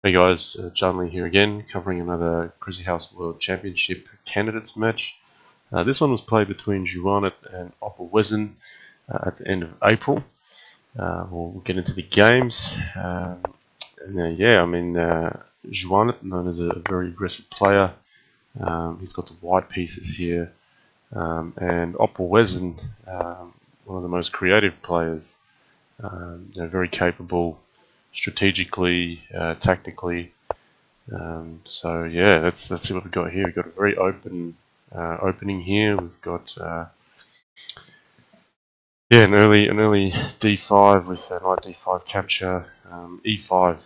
Hey guys, John Lee here again, covering another Crazy House World Championship candidates match. This one was played between xuanet and opperwezen at the end of April. We'll get into the games. Xuanet, known as a very aggressive player, he's got the white pieces here, and opperwezen, one of the most creative players. They're very capable strategically, tactically. So yeah, let's see what we've got here. We've got a very open opening here. We've got an early d5 with a knight d5 capture. E5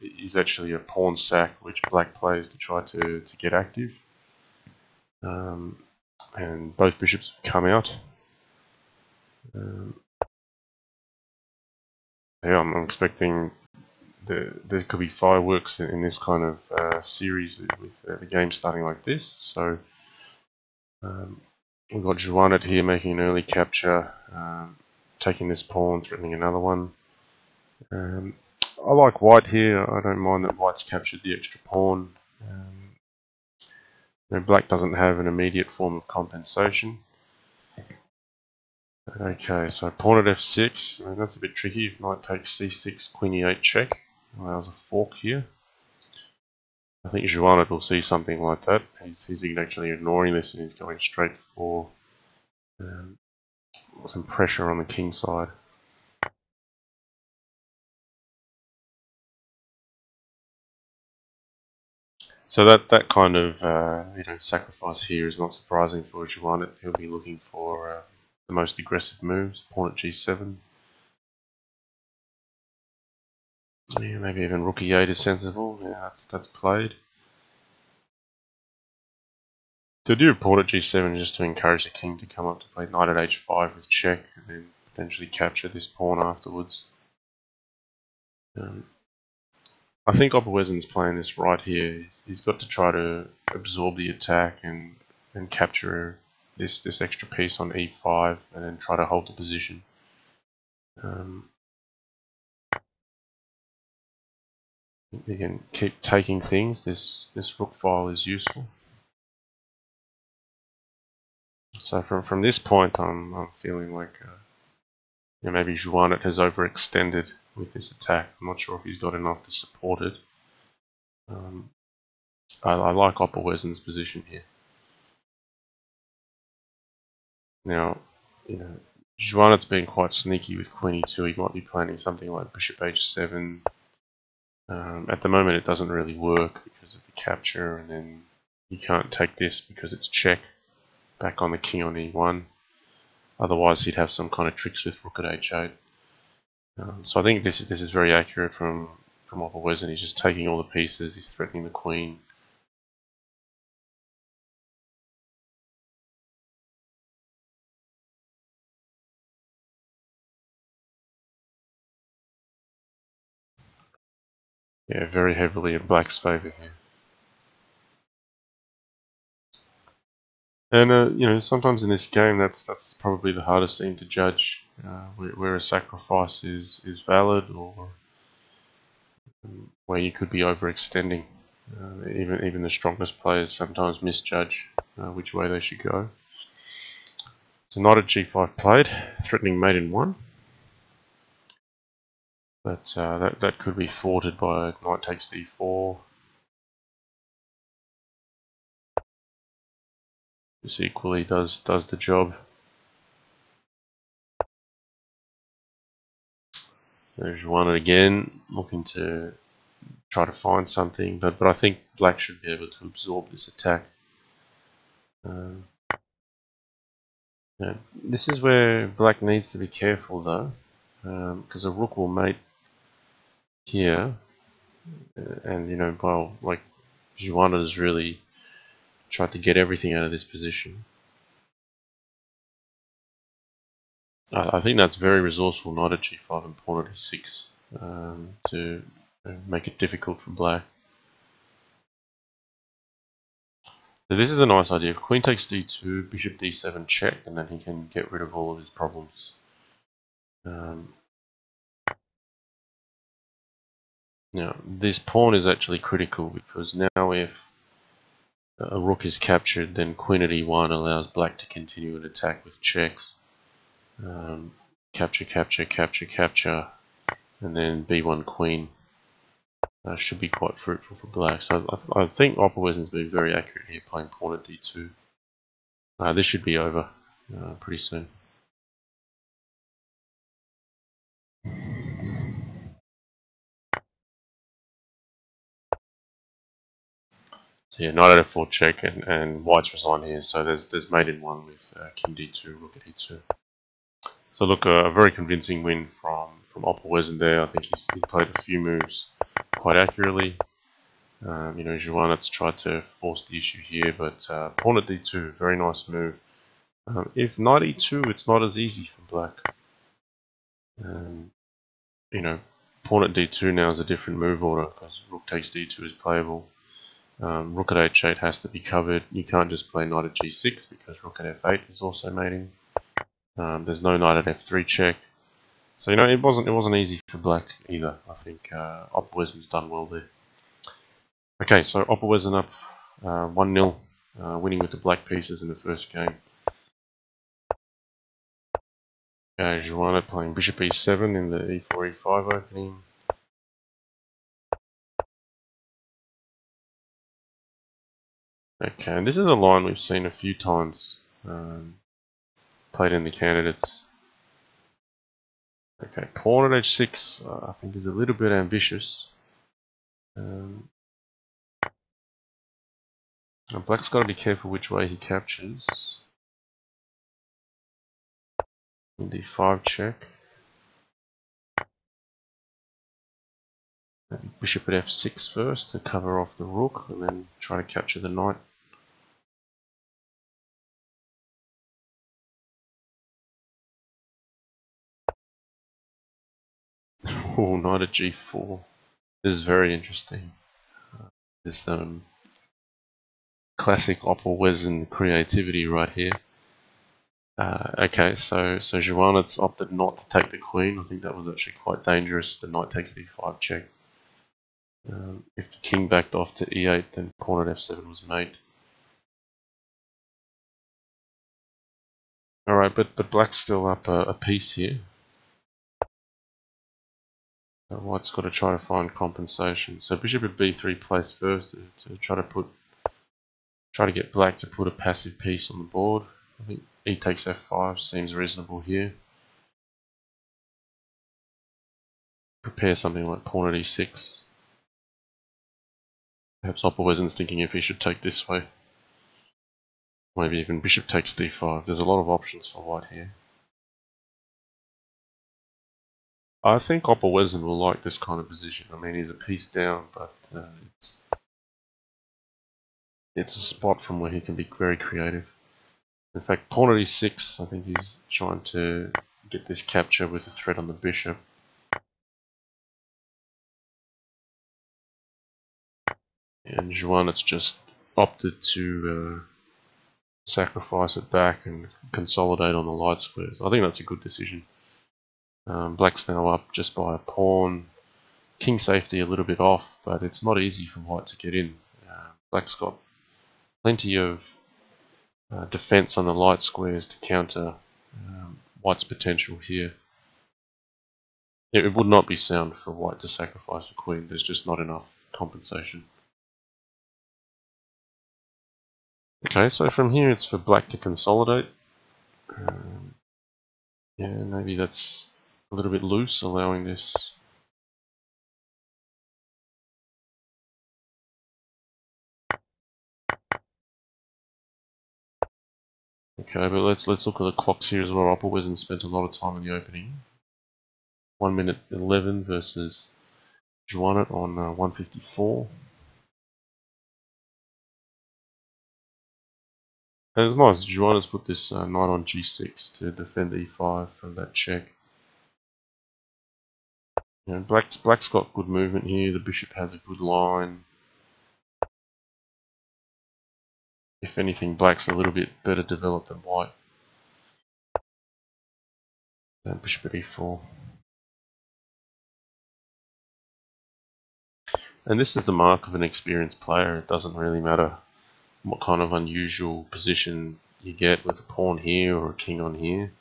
is actually a pawn sack which black plays to try to get active. And both bishops have come out. Yeah, I'm expecting there could be fireworks in this kind of series with the game starting like this. So we've got xuanet here making an early capture, taking this pawn, threatening another one. I like white here. I don't mind that white's captured the extra pawn. Black doesn't have an immediate form of compensation. Okay, so pawn at f6. That's a bit tricky. If knight takes c6, queen e8 check. Allows a fork here. I think xuanet will see something like that. He's actually ignoring this and he's going straight for some pressure on the king side. So that kind of sacrifice here is not surprising for xuanet. He'll be looking for the most aggressive moves. Pawn at g7. Yeah, maybe even rook e8 is sensible. Yeah, that's played. To do pawn at g7 just to encourage the king to come up to play knight at h5 with check and then potentially capture this pawn afterwards. I think opperwezen's playing this right here. He's got to try to absorb the attack and capture this extra piece on e5 and then try to hold the position. You can keep taking things. This rook file is useful. So from this point, I'm feeling like maybe xuanet has overextended with this attack. I'm not sure if he's got enough to support it. I like opperwezen's position here. Now, xuanet's been quite sneaky with queen e2. He might be planning something like bishop h7. At the moment, it doesn't really work because of the capture, and then you can't take this because it's check. Back on the king on e1. Otherwise, he'd have some kind of tricks with rook at h8. So I think this is very accurate from opperwezen. He's just taking all the pieces. He's threatening the queen. Yeah, very heavily in black's favor here. And sometimes in this game, that's probably the hardest thing to judge, where a sacrifice is valid or where you could be overextending. Even the strongest players sometimes misjudge which way they should go. So knight at g5 played, threatening mate in 1. But that could be thwarted by knight takes d4. This equally does the job. There's xuanet again, looking to try to find something, but I think black should be able to absorb this attack. This is where black needs to be careful though, because a rook will mate here, and while like xuanet has really tried to get everything out of this position. I think that's very resourceful, knight at g5 and pawn at e6 to make it difficult for black. So this is a nice idea. Queen takes d2, bishop d7 check, and then he can get rid of all of his problems. Now, this pawn is actually critical because now if a rook is captured, then queen at e1 allows black to continue an attack with checks. Capture, capture, capture, capture, and then b1 queen should be quite fruitful for black. So I think opperwezen's been very accurate here, playing pawn at d2. This should be over pretty soon. So yeah, knight at f4 check, and white's resigned here. So there's mate in one with king d2, rook at e2. So look, a very convincing win from opperwezen there. I think he's played a few moves quite accurately. You know, xuanet's tried to force the issue here, but pawn at d2, very nice move. If knight e2, it's not as easy for black. You know, pawn at d2 now is a different move order because rook takes d2 is playable. Rook at h8 has to be covered. You can't just play knight at g6 because rook at f8 is also mating. There's no knight at f3 check. So you know, it wasn't easy for black either. I think opperwezen's done well there. Okay, so opperwezen up 1-0, winning with the black pieces in the first game. Xuanet playing bishop e7 in the e4 e5 opening. Okay, and this is a line we've seen a few times played in the candidates. Okay, pawn at h6 I think is a little bit ambitious. Black's got to be careful which way he captures. d5 check. Maybe bishop at f6 first to cover off the rook, and then try to capture the knight. Oh, knight at g4. This is very interesting. This classic opperwezen creativity right here. Okay, so xuanet's opted not to take the queen. I think that was actually quite dangerous. The knight takes d5 check. If the king backed off to e8, then pawn at f7 was mate. Alright, but black's still up a piece here. So white's got to try to find compensation. So bishop at b3 placed first to try to get black to put a passive piece on the board. I think e takes f5 seems reasonable here. Prepare something like pawn at e6. Perhaps opperwezen's thinking if he should take this way. Maybe even bishop takes d5. There's a lot of options for white here. I think opperwezen will like this kind of position. I mean, he's a piece down, but it's a spot from where he can be very creative. In fact, pawn at e6, I think he's trying to get this capture with a threat on the bishop. And xuanet's just opted to sacrifice it back and consolidate on the light squares. I think that's a good decision. Black's now up just by a pawn. King safety a little bit off, but it's not easy for white to get in. Black's got plenty of defense on the light squares to counter white's potential here. It would not be sound for white to sacrifice a queen. There's just not enough compensation. Okay, so from here it's for black to consolidate. Yeah, maybe that's a little bit loose, allowing this. Okay, but let's look at the clocks here as well. Opperwezen spent a lot of time in the opening. 1 minute 11 versus xuanet on 154. And it's nice, xuanet's put this knight on g6 to defend e5 from that check. You know, black's got good movement here, the bishop has a good line. If anything, black's a little bit better developed than white. And bishop at e4. And this is the mark of an experienced player. It doesn't really matter what kind of unusual position you get with a pawn here or a king on here.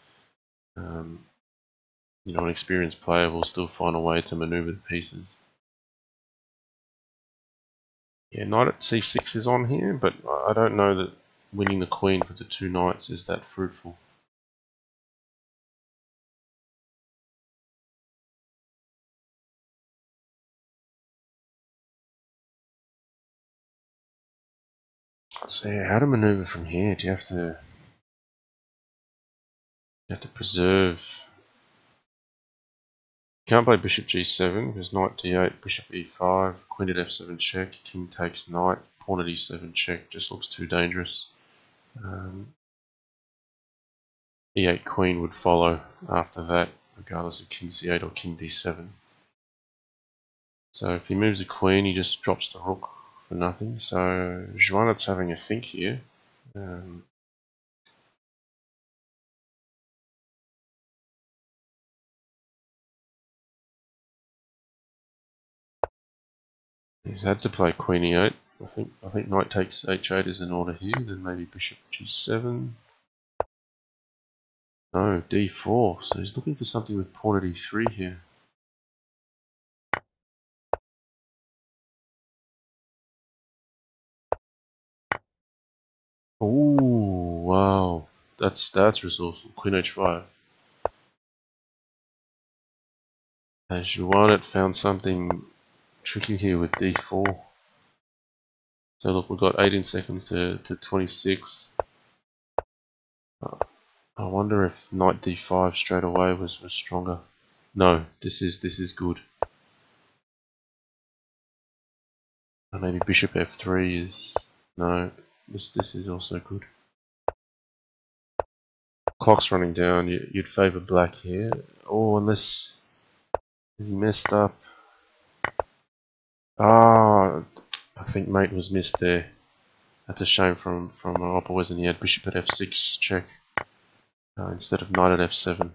You know, an experienced player will still find a way to maneuver the pieces. Yeah, knight at c6 is on here, but I don't know that winning the queen for the two knights is that fruitful. So yeah, how to maneuver from here? Do you have to preserve? You can't play bishop g7 because knight d8, bishop e5, queen at f7 check, king takes knight, pawn at e7 check. Just looks too dangerous. E8 queen would follow after that, regardless of king c8 or king d7. So if he moves the queen, he just drops the rook for nothing. So xuanet's having a think here. He's had to play queen e8. I think knight takes h8 is in order here. Then maybe bishop g7. No, d4. So he's looking for something with pawn at e3 here. Ooh, wow. That's resourceful. Queen h5. Has xuanet found something tricky here with d4? So look, we've got 18 seconds to 26. I wonder if knight d5 straight away was stronger. No, this is good. And maybe bishop f3 is... No, this is also good. Clock's running down. You'd favour black here. Oh, unless... Is he messed up? Ah, I think mate was missed there. That's a shame from opperwezen. He had bishop at f6 check instead of knight at f7.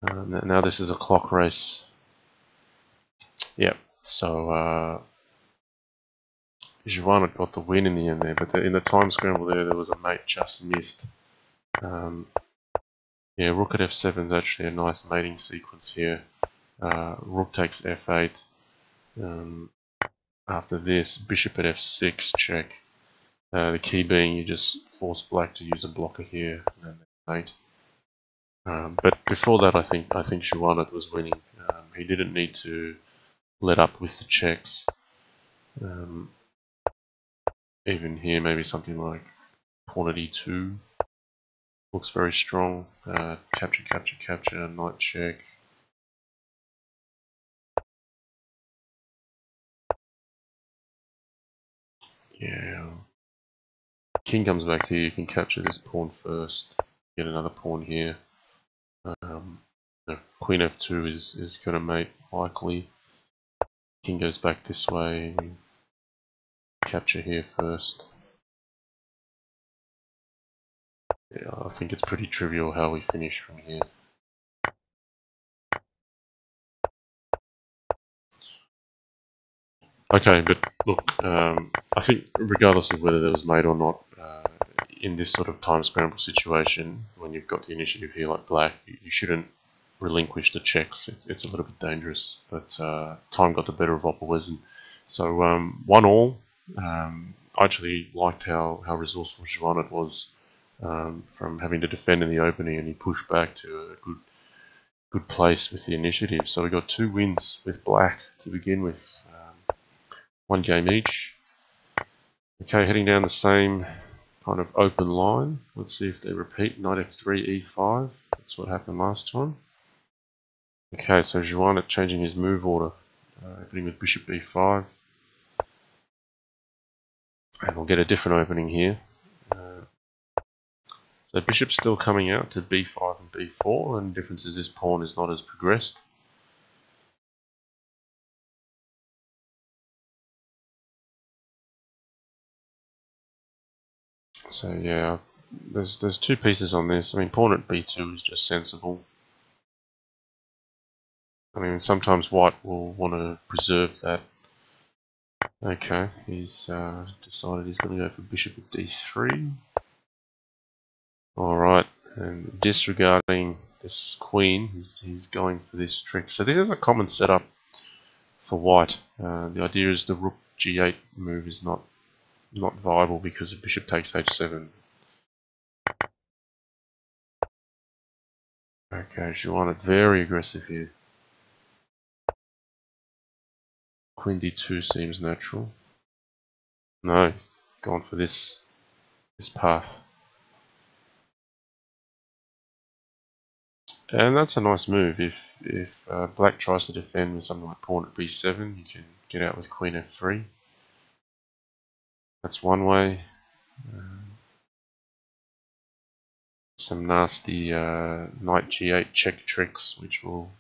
Now this is a clock race. Yep. So xuanet got the win in the end there, but in the time scramble there was a mate just missed. Yeah, rook at f7 is actually a nice mating sequence here. Rook takes f8. After this, bishop at f6 check. The key being you just force black to use a blocker here and mate. But before that, I think xuanet was winning. He didn't need to let up with the checks. Even here, maybe something like pawn at e2 looks very strong. Capture, capture, capture, knight check. Yeah. King comes back here. You can capture this pawn first. Get another pawn here. Queen f2 is going to mate likely. King goes back this way. Capture here first. Yeah, I think it's pretty trivial how we finish from here. Okay, but look, I think regardless of whether there was mate or not, in this sort of time scramble situation, when you've got the initiative here like black, you shouldn't relinquish the checks. It's a little bit dangerous, but time got the better of opperwezen. So 1-1. I actually liked how resourceful xuanet was from having to defend in the opening, and he pushed back to a good place with the initiative. So we got 2 wins with black to begin with. 1 game each. Okay, heading down the same kind of open line. Let's see if they repeat. Knight f3, e5. That's what happened last time. Okay, so xuanet changing his move order. Opening with bishop b5. And we'll get a different opening here. So bishop's still coming out to b5 and b4, and the difference is this pawn is not as progressed. So yeah, there's 2 pieces on this. I mean, pawn at b2 is just sensible. I mean, sometimes white will want to preserve that Okay, he's decided he's going to go for bishop at d3. Alright, and disregarding this queen, he's going for this trick. So this is a common setup for white. The idea is the rook g8 move is not viable because the bishop takes h7. Okay, xuanet very aggressive here. Queen d2 seems natural. No, he's gone for this path. And that's a nice move. If black tries to defend with something like pawn at b7, you can get out with queen f3. That's one way. Some nasty knight g8 check tricks, which will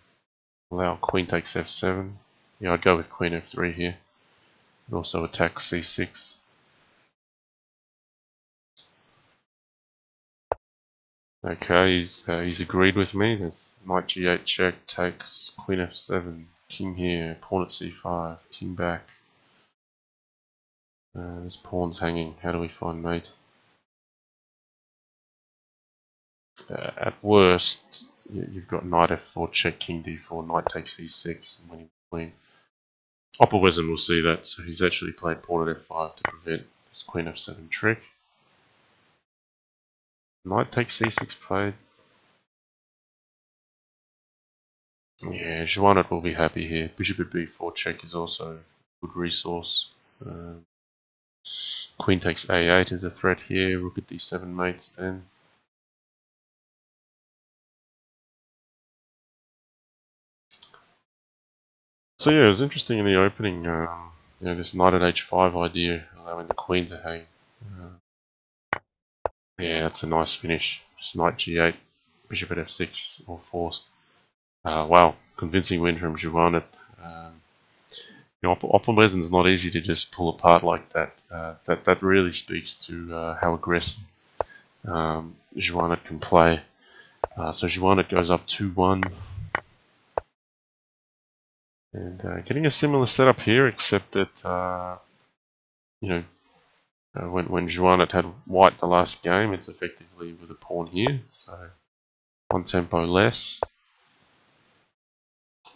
allow queen takes f7. Yeah, I'd go with queen f3 here. It also attacks c6. Okay, he's agreed with me. That's knight g8 check takes queen f7. King here, pawn at c5, king back. This pawn's hanging. How do we find mate? At worst, you've got knight f4 check, king d4, knight takes e6, and winning the queen. Opperwezen will see that, so he's actually played pawn at f5 to prevent this queen f7 trick. Knight takes c6 played. Yeah, xuanet will be happy here. Bishop at b4 check is also a good resource. Queen takes a8 is a threat here. Rook at d7 mates then. So yeah, it was interesting in the opening. This knight at h5 idea, allowing the queen to hang. Yeah, that's a nice finish. Just knight g8, bishop at f6, all forced. Wow, convincing win from xuanet. Opperwezen's not easy to just pull apart like that. That really speaks to how aggressive xuanet can play. So xuanet goes up 2-1. And getting a similar setup here, except that, when xuanet had white the last game, it's effectively with a pawn here. So one tempo less.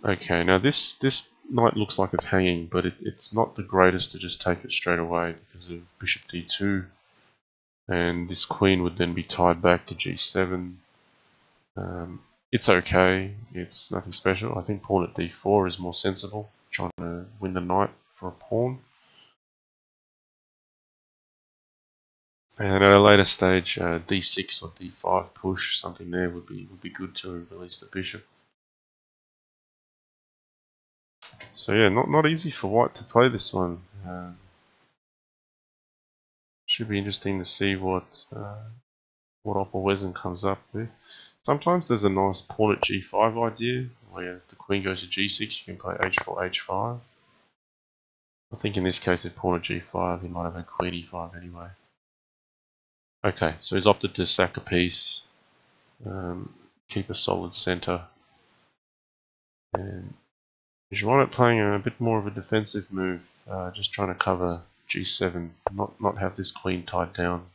Okay, now this knight looks like it's hanging, but it's not the greatest to just take it straight away because of bishop d2. And this queen would then be tied back to g7. It's okay, it's nothing special. I think pawn at d4 is more sensible, trying to win the knight for a pawn. And at a later stage, d6 or d5 push, something there would be good to release the bishop. So yeah, not easy for white to play this one. Should be interesting to see what opperwezen comes up with. Sometimes there's a nice pawn at g5 idea, where if the queen goes to g6, you can play h4, h5. I think in this case, if pawn at g5, he might have a queen e5 anyway. Okay, so he's opted to sack a piece, keep a solid center, and xuanet playing a bit more of a defensive move, just trying to cover g7, not have this queen tied down.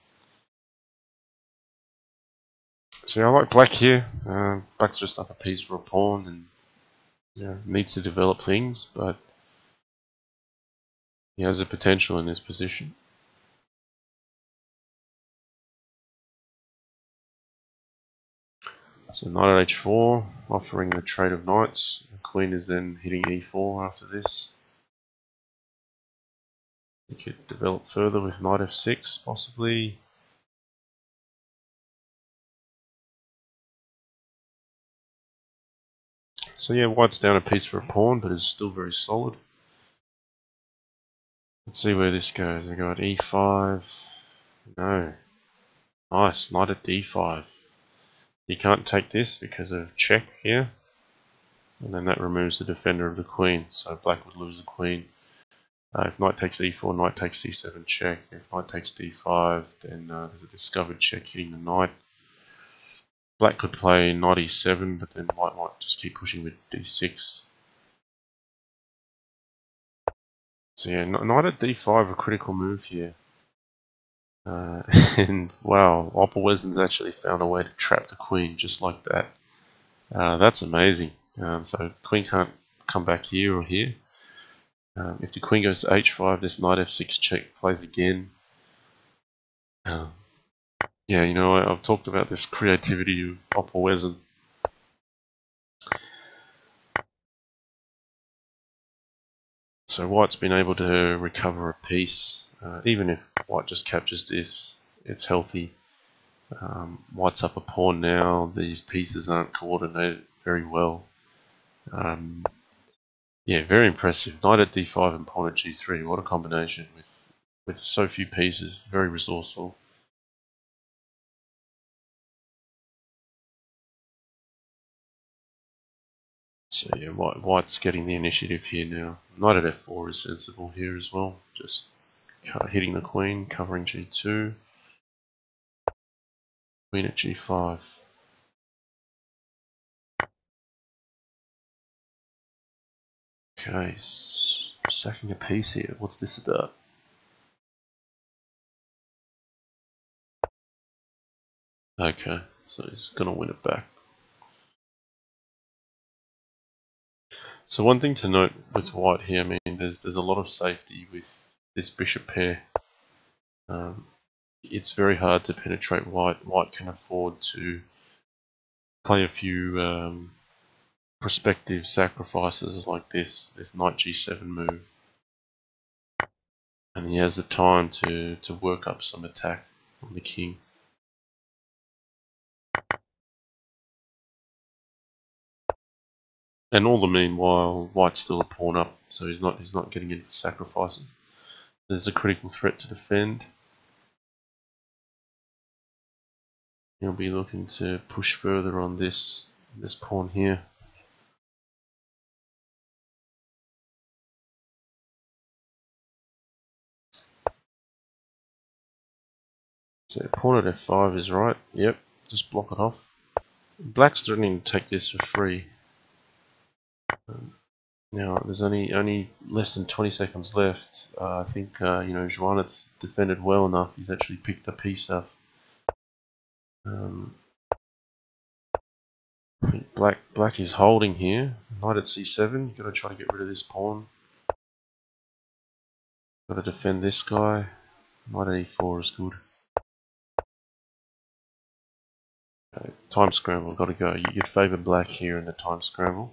So I like black here. Black's just up a piece for a pawn and needs to develop things, but he has a potential in this position. So knight at h4, offering the trade of knights. The queen is then hitting e4 after this. You could develop further with knight f6, possibly. So yeah, white's down a piece for a pawn, but is still very solid. Let's see where this goes. I got e5. No. Nice, knight at d5. You can't take this because of check here. And then that removes the defender of the queen, so black would lose the queen. If knight takes e4, knight takes c7 check. If knight takes d5, then there's a discovered check hitting the knight. Black could play knight e7, but then white might just keep pushing with d6. So yeah, knight at d5, a critical move here. And wow, opperwezen's actually found a way to trap the queen just like that. That's amazing. So queen can't come back here or here. If the queen goes to h5, this knight f6 check plays again. Yeah, you know, I've talked about this creativity of opperwezen. So white's been able to recover a piece. Even if white just captures this, it's healthy. White's up a pawn now. These pieces aren't coordinated very well. Yeah, very impressive. Knight at d5 and pawn at g3. What a combination with so few pieces. Very resourceful. So yeah, white's getting the initiative here now. Knight at f4 is sensible here as well. Just hitting the queen, covering g2. Queen at g5. Okay, sacking a piece here. What's this about? Okay, so he's gonna win it back. So one thing to note with white here, I mean, there's a lot of safety with this bishop pair. It's very hard to penetrate white. White can afford to play a few prospective sacrifices like this knight g7 move. And he has the time to work up some attack on the king. And all the meanwhile, white's still a pawn up, so he's not getting in for sacrifices. There's a critical threat to defend. He'll be looking to push further on this pawn here. So pawn at f5 is right. Yep, just block it off. Black's threatening to take this for free. Now there's only less than 20 seconds left. I think you know, xuanet's defended well enough. He's actually picked the piece up. I think black is holding here. Knight at c7. You've got to try to get rid of this pawn. Got to defend this guy. Knight at e4 is good. Okay, time scramble. Got to go. You'd favour black here in the time scramble.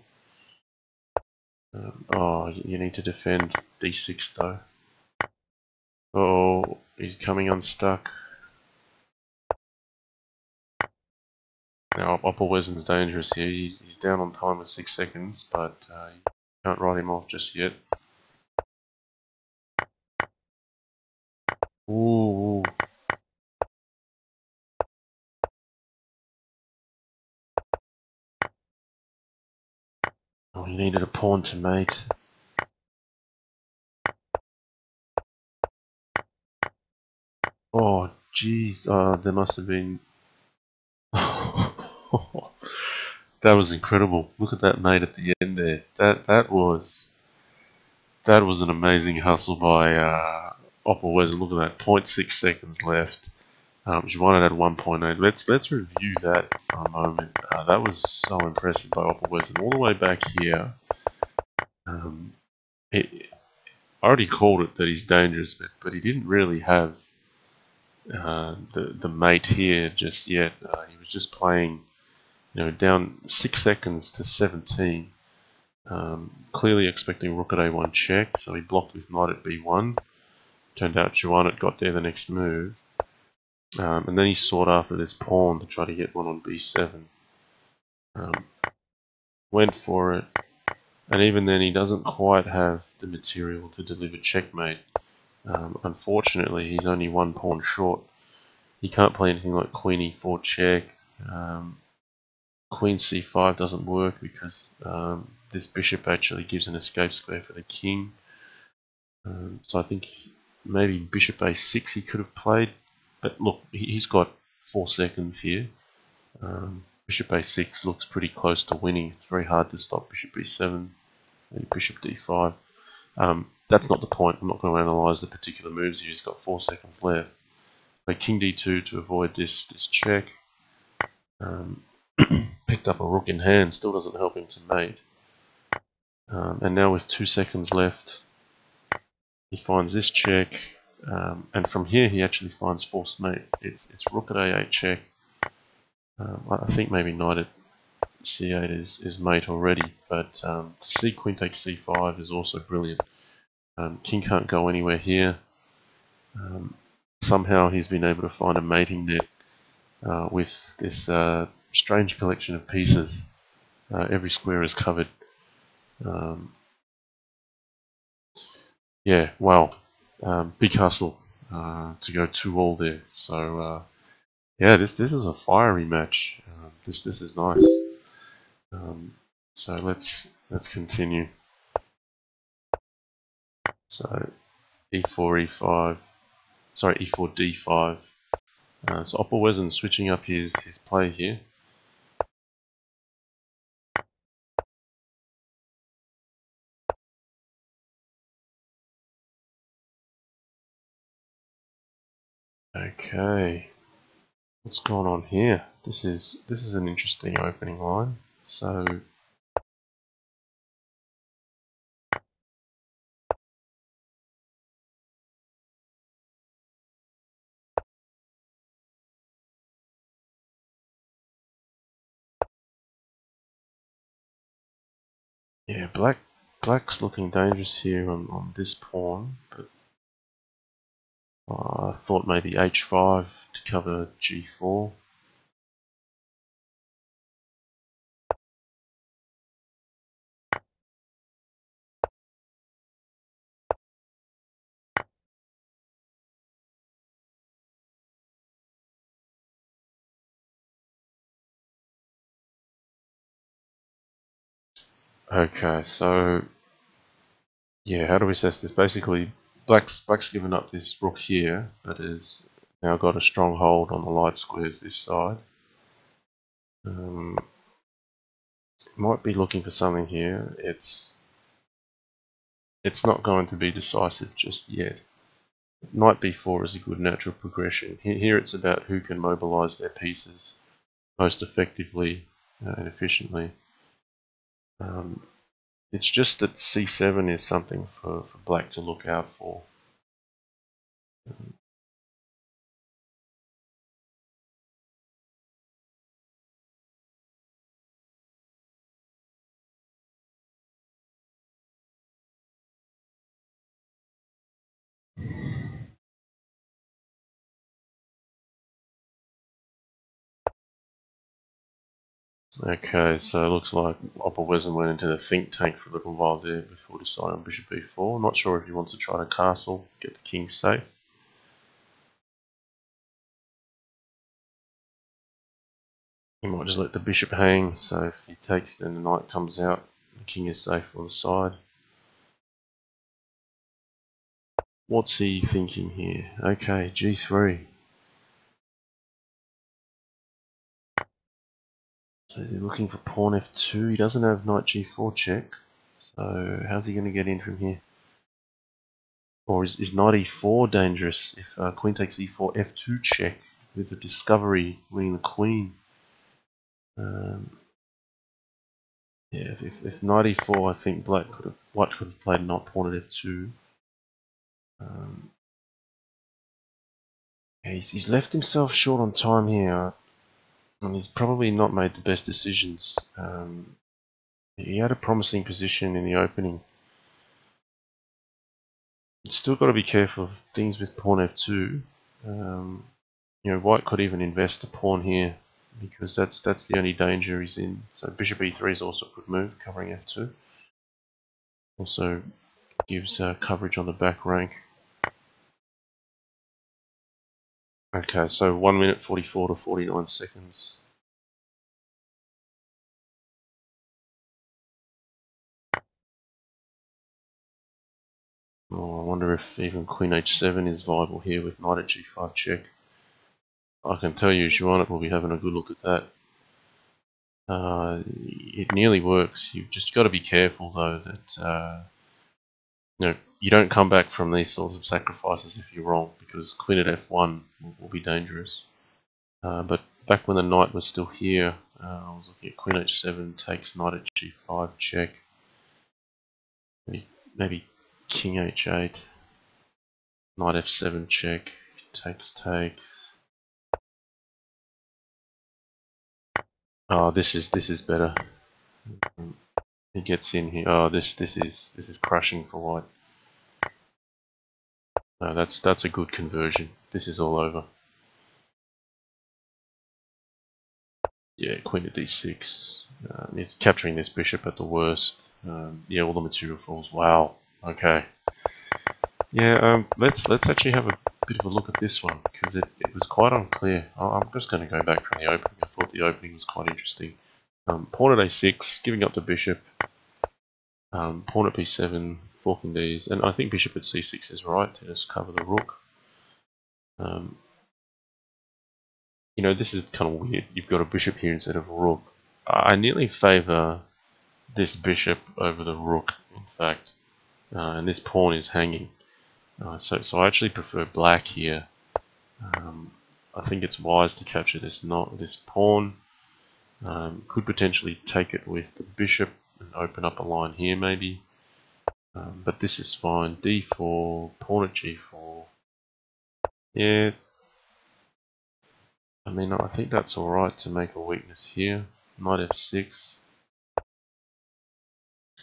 Oh, you need to defend d6 though. Oh, he's coming unstuck. Now, opperwezen's dangerous here. He's down on time with 6 seconds, but you can't write him off just yet. Ooh. Oh, he needed a pawn to mate. Oh, jeez. There must have been... That was incredible. Look at that mate at the end there. That was an amazing hustle by opperwezen. Look at that. 0.6 seconds left. xuanet had 1.8. Let's review that for a moment. That was so impressive by opperwezen. All the way back here. I already called it that he's dangerous, but he didn't really have the mate here just yet. He was just playing, you know, down 6 seconds to 17. Clearly expecting rook at a1 check, so he blocked with knight at b1. Turned out xuanet got there the next move. And then he sought after this pawn to try to get one on b7. Went for it, and even then he doesn't quite have the material to deliver checkmate. Unfortunately, he's only one pawn short. He can't play anything like queen e4 check. Queen c5 doesn't work because this bishop actually gives an escape square for the king. So I think maybe bishop a6 he could have played. But look, he's got 4 seconds here. Bishop a6 looks pretty close to winning. It's very hard to stop bishop b7, maybe bishop d5. That's not the point. I'm not going to analyse the particular moves. He's got 4 seconds left. Play king d2 to avoid this check. Picked up a rook in hand. Still doesn't help him to mate. And now with 2 seconds left, he finds this check. And from here he actually finds forced mate. It's rook at a8 check. I think maybe knight at c8 is mate already, but to see queen takes c5 is also brilliant. King can't go anywhere here. Somehow he's been able to find a mating net with this strange collection of pieces. Every square is covered. Yeah, wow. Big hustle to go 2-all there. So yeah, this is a fiery match. This is nice. So let's continue. So e4 e5, sorry, e4 d5. So opperwezen switching up his play here. Okay, what's going on here? This is an interesting opening line. So yeah, black's looking dangerous here on this pawn, but I thought maybe h5 to cover g4. Okay, so yeah, how do we assess this? Basically, black's given up this rook here, but has now got a strong hold on the light squares this side. Might be looking for something here. It's not going to be decisive just yet. Knight b4 is a good natural progression. Here it's about who can mobilize their pieces most effectively and efficiently. It's just that c7 is something for black to look out for. Okay, so it looks like opperwezen went into the think tank for a little while there before deciding on bishop b4. Not sure if he wants to try to castle, get the king safe. He might just let the bishop hang, so if he takes then the knight comes out, the king is safe on the side. What's he thinking here? Okay, g3. So he's looking for pawn f2. He doesn't have knight g4 check, so how's he going to get in from here? Or is knight e4 dangerous? If queen takes e4, f2 check with the discovery winning the queen. Yeah, if knight e4, I think white could have played knight pawn at f2. Yeah, he's left himself short on time here, and he's probably not made the best decisions. He had a promising position in the opening. You've still got to be careful of things with pawn f2. You know, white could even invest a pawn here because that's the only danger he's in. So bishop e3 is also a good move, covering f2. Also gives coverage on the back rank. Okay, so 1 minute 44 to 49 seconds. Oh, I wonder if even queen h7 is viable here with knight at g5 check. I can tell you xuanet will be having a good look at that. It nearly works. You've just got to be careful though that You don't come back from these sorts of sacrifices if you're wrong, because queen at f1 will be dangerous. But back when the knight was still here, I was looking at queen h7 takes knight at g5 check. Maybe king h8, knight f7 check, takes. Oh, this is better. He gets in here. Oh, this is crushing for white. No, that's a good conversion. This is all over. Yeah, queen at d6. He's capturing this bishop at the worst. Yeah, all the material falls. Wow. Okay. Yeah. Let's actually have a bit of a look at this one, because it was quite unclear. I'm just going to go back from the opening. I thought the opening was quite interesting. Pawn at a6, giving up the bishop. Pawn at b7, forking these, and I think bishop at c6 is right to just cover the rook. This is kind of weird. You've got a bishop here instead of a rook. I nearly favour this bishop over the rook, in fact, and this pawn is hanging. So I actually prefer black here. I think it's wise to capture this pawn. Could potentially take it with the bishop and open up a line here maybe. But this is fine. d4, pawn at g4. Yeah, I mean, I think that's alright to make a weakness here. Knight f6.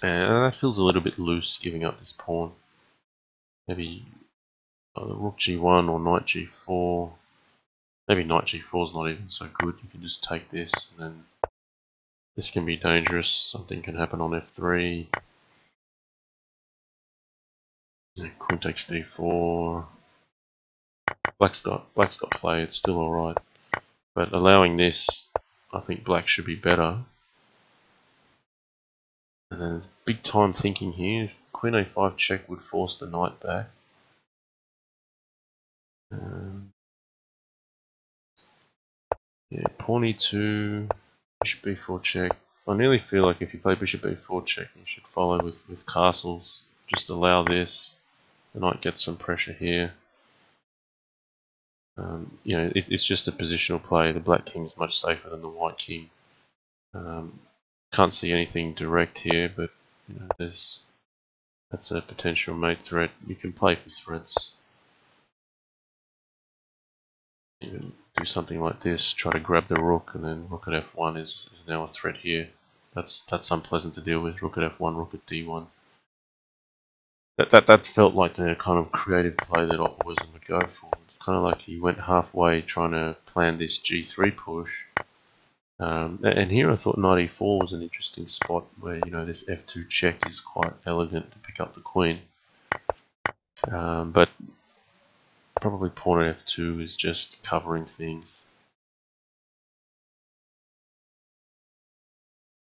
And that feels a little bit loose, giving up this pawn. Maybe rook g1 or knight g4. Maybe knight g4 is not even so good. You can just take this, and then this can be dangerous. Something can happen on f3. Queen takes d4. Black's got play. It's still alright. But allowing this, I think black should be better. And then there's big time thinking here. Queen a5 check would force the knight back. Yeah, pawn e2, bishop b4 check. I nearly feel like if you play bishop b4 check, you should follow with castles. Just allow this. The knight gets some pressure here. It's just a positional play. The black king is much safer than the white king. Can't see anything direct here, but that's a potential mate threat. You can play for threats. Even do something like this, try to grab the rook, and then rook at f1 is now a threat here. That's unpleasant to deal with. Rook at f1, rook at d1. That felt like the kind of creative play that opperwezen would go for. It's kind of like he went halfway trying to plan this g3 push. And here I thought knight e4 was an interesting spot where this f2 check is quite elegant to pick up the queen. But probably pawn at f2 is just covering things.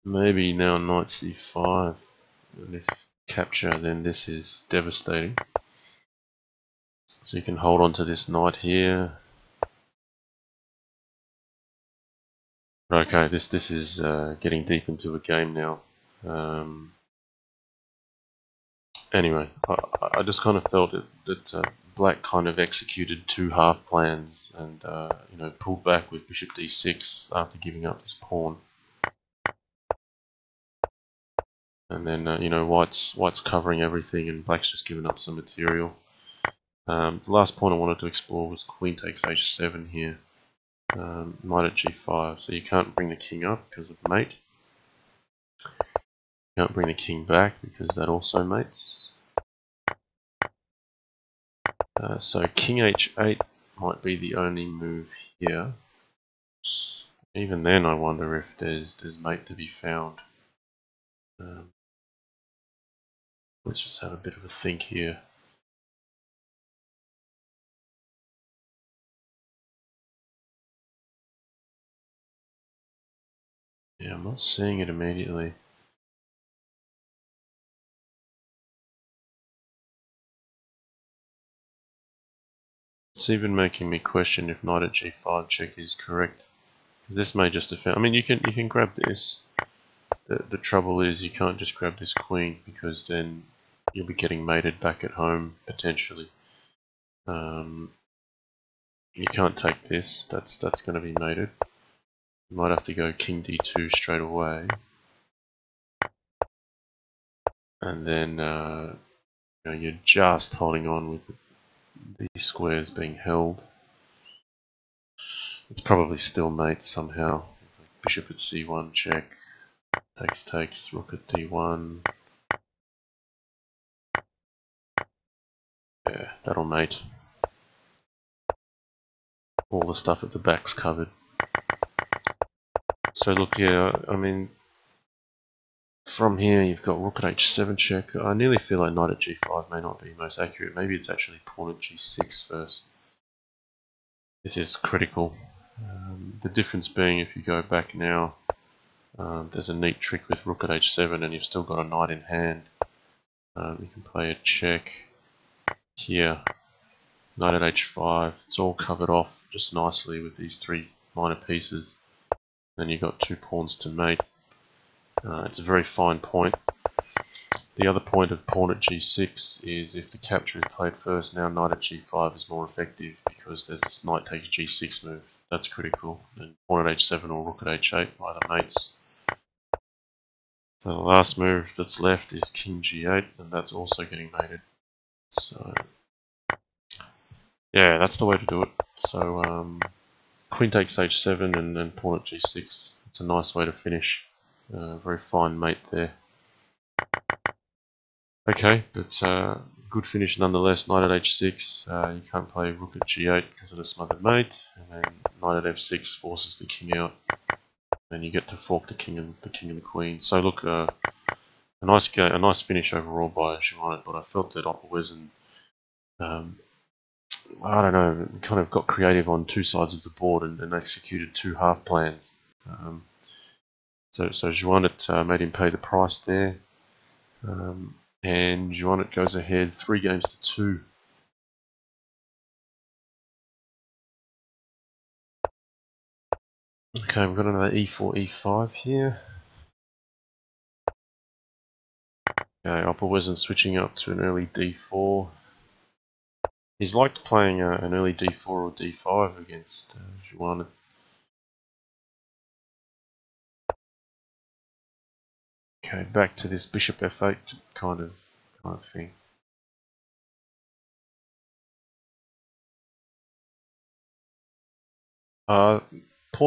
Maybe now knight c5. And if capture, then this is devastating. So you can hold on to this knight here. Okay, this is getting deep into a game now. Anyway, I just kind of felt that black kind of executed two half plans and pulled back with bishop d6 after giving up this pawn. And then white's covering everything and black's just given up some material. The last point I wanted to explore was queen takes h7 here. Knight at g5, so you can't bring the king up because of mate. You can't bring the king back because that also mates. So king h8 might be the only move here. Even then I wonder if there's mate to be found. Let's just have a bit of a think here. Yeah, I'm not seeing it immediately. It's even making me question if knight at g5 check is correct. Because this may just defend. I mean, you can grab this. The trouble is you can't just grab this queen because then you'll be getting mated back at home potentially. You can't take this. That's going to be mated. You might have to go king d2 straight away, and then you're just holding on with these squares being held. It's probably still mate somehow. Bishop at c1 check, takes, rook at d1. Yeah, that'll mate. All the stuff at the back's covered. So look here, I mean, from here you've got rook at h7 check. I nearly feel like knight at g5 may not be most accurate. Maybe it's actually pawn at g6 first. This is critical. The difference being, if you go back now, there's a neat trick with rook at h7 and you've still got a knight in hand. You can play a check here, knight at h5. It's all covered off just nicely with these three minor pieces. Then you've got two pawns to mate. It's a very fine point. The other point of pawn at g6 is if the capture is played first, now knight at g5 is more effective because there's this knight takes g6 move. That's critical. And pawn at h7 or rook at h8 either mates. So the last move that's left is king g8, and that's also getting mated. So yeah, that's the way to do it. So queen takes h7 and then pawn at g6. It's a nice way to finish. Very fine mate there. Okay, but good finish nonetheless. Knight at h6. You can't play rook at g8 because of the smothered mate, and then knight at f6 forces the king out, and you get to fork the king and the queen. So look, a nice finish overall by xuanet, but I felt that opperwezen, I don't know, kind of got creative on two sides of the board and executed two half plans. So xuanet made him pay the price there. And xuanet goes ahead 3 games to 2. Okay, we've got another e4, e5 here. Okay, opperwezen switching up to an early d4. He's liked playing an early d4 or d5 against xuanet. Okay, back to this bishop f8 kind of thing. Pawn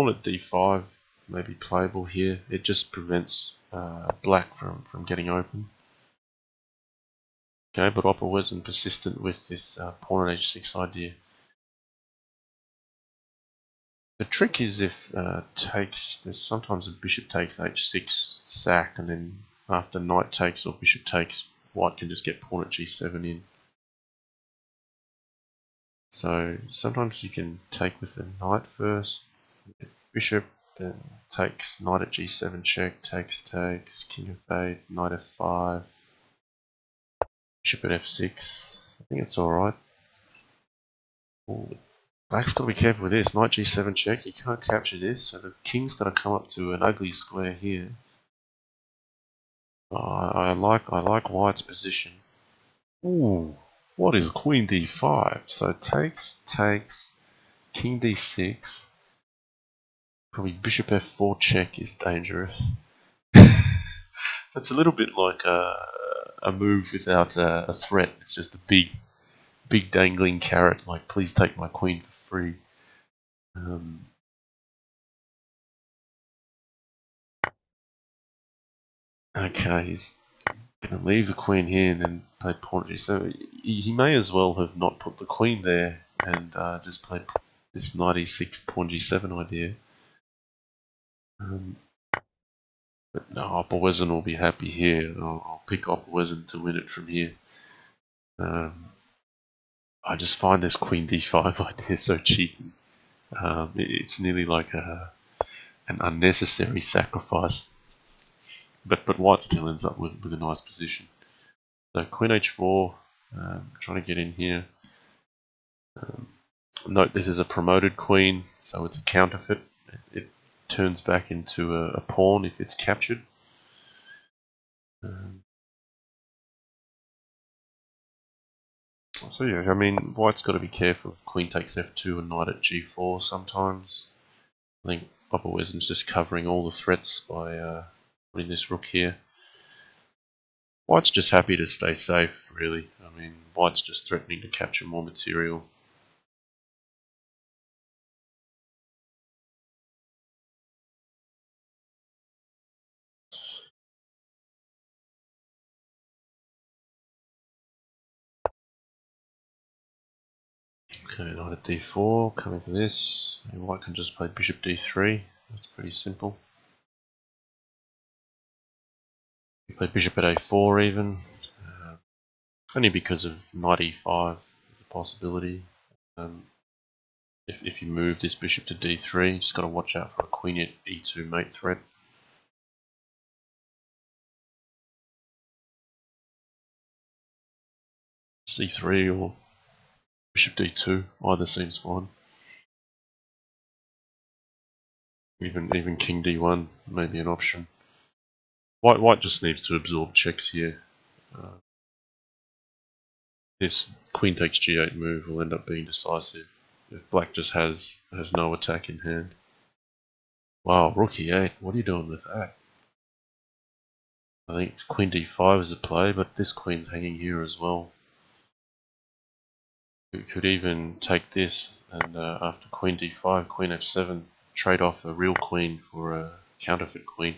at d5 may be playable here. It just prevents black from getting open. Okay, but opperwezen persistent with this pawn at h6 idea. The trick is if there's sometimes a bishop takes h6 sack, and then after knight takes or bishop takes, white can just get pawn at g7 in. So sometimes you can take with the knight first, bishop, then takes, knight at g7 check, takes, king f8, knight f5, bishop at f6. I think it's alright. Black's got to be careful with this. Knight g7 check, you can't capture this, so the king's got to come up to an ugly square here. I like white's position. Ooh, what is queen d5? So takes, king d6. Probably bishop f4 check is dangerous. That's a little bit like a move without a threat. It's just a big dangling carrot, like please take my queen for free. Okay, he's gonna leave the queen here and then play pawn g7. So he may as well have not put the queen there and just played this knight e6 pawn g7 idea. But no, opperwezen will be happy here. I'll pick opperwezen to win it from here. I just find this queen d5 idea so cheeky. It's nearly like an unnecessary sacrifice. But white still ends up with a nice position. So queen h4, trying to get in here. Note this is a promoted queen, so it's a counterfeit. It turns back into a pawn if it's captured. So yeah, I mean, white's got to be careful if queen takes f2 and knight at g4 sometimes. I think opperwezen's just covering all the threats by putting this rook here. White's just happy to stay safe, really. I mean, white's just threatening to capture more material. Okay, knight at d4, coming for this. And white can just play bishop d3. That's pretty simple. You play bishop at a4 even. Only because of knight e5 is a possibility. If you move this bishop to d3, you just got to watch out for a queen at e2 mate threat. c3 or bishop d2, either seems fine. Even king d1 may be an option. White just needs to absorb checks here. This queen takes g8 move will end up being decisive if black just has no attack in hand. Wow, rook e8, what are you doing with that? I think queen d5 is a play, but this queen's hanging here as well. You could even take this and after queen d5, queen f7, trade off a real queen for a counterfeit queen.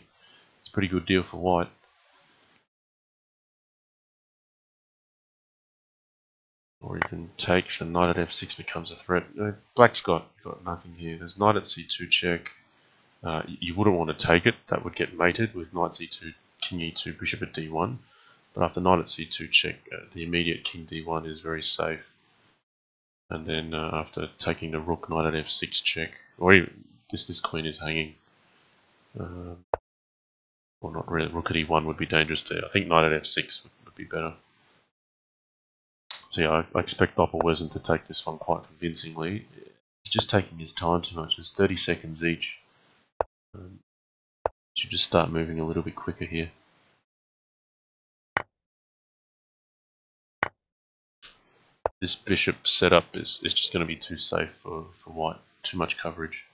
It's a pretty good deal for white. Or even takes and knight at f6 becomes a threat. Black's got nothing here. There's knight at c2 check. You wouldn't want to take it. That would get mated with knight c2, king e2, bishop at d1. But after knight at c2 check, the immediate king d1 is very safe. And then after taking the rook, knight at f6 check, or even this queen is hanging. Well, not really. Rook at e1 would be dangerous there. I think knight at f6 would be better. So yeah, I expect opperwezen to take this one quite convincingly. He's just taking his time too much. It's 30 seconds each. Should just start moving a little bit quicker here. This bishop setup is just going to be too safe for white. Too much coverage.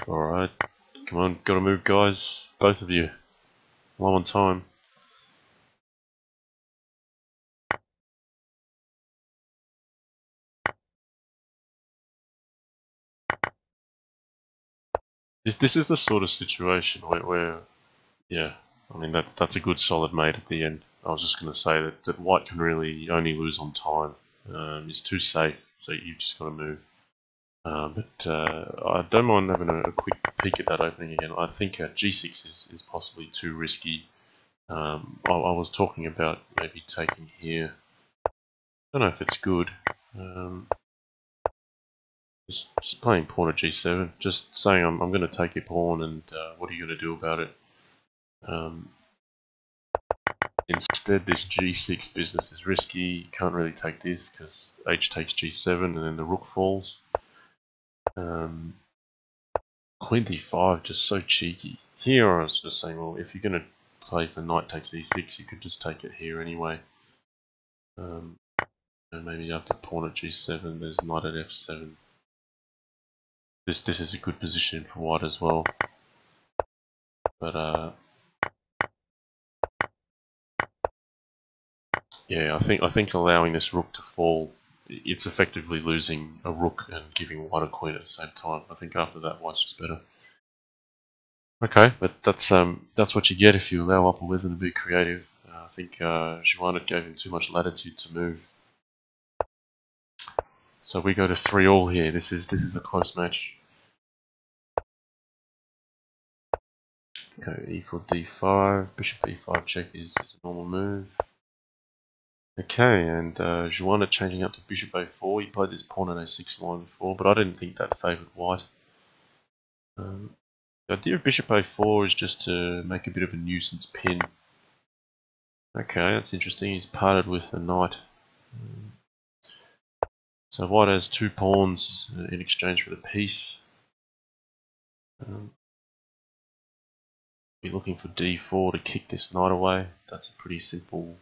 Alright, come on, gotta move guys. Both of you. Low on time. This is the sort of situation where yeah, I mean that's a good solid mate at the end. I was just going to say that white can really only lose on time. It's too safe, so you've just got to move. But I don't mind having a quick peek at that opening again. I think g6 is possibly too risky. I was talking about maybe taking here. I don't know if it's good. Just playing pawn at g7. Just saying I'm going to take your pawn, and what are you going to do about it? Instead, this g6 business is risky. You can't really take this because h takes g7 and then the rook falls. Queen d5, just so cheeky. Here I was just saying, well, if you're going to play for knight takes e6, you could just take it here anyway. And maybe after pawn at g7, there's knight at f7. This is a good position for white as well. But yeah, I think allowing this rook to fall, it's effectively losing a rook and giving white a queen at the same time. I think after that, white's just better. Okay, but that's what you get if you allow opperwezen to be creative. I think xuanet gave him too much latitude to move. So we go to 3-all here. This is a close match. Okay, e4 d5, bishop e5 check is a normal move. Okay, and xuanet changing up to bishop a4. He played this pawn on a6 line before, but I didn't think that favoured white. The idea of bishop a4 is just to make a bit of a nuisance pin. Okay, that's interesting. He's parted with the knight. So white has 2 pawns in exchange for the piece. Be looking for d4 to kick this knight away. That's a pretty simple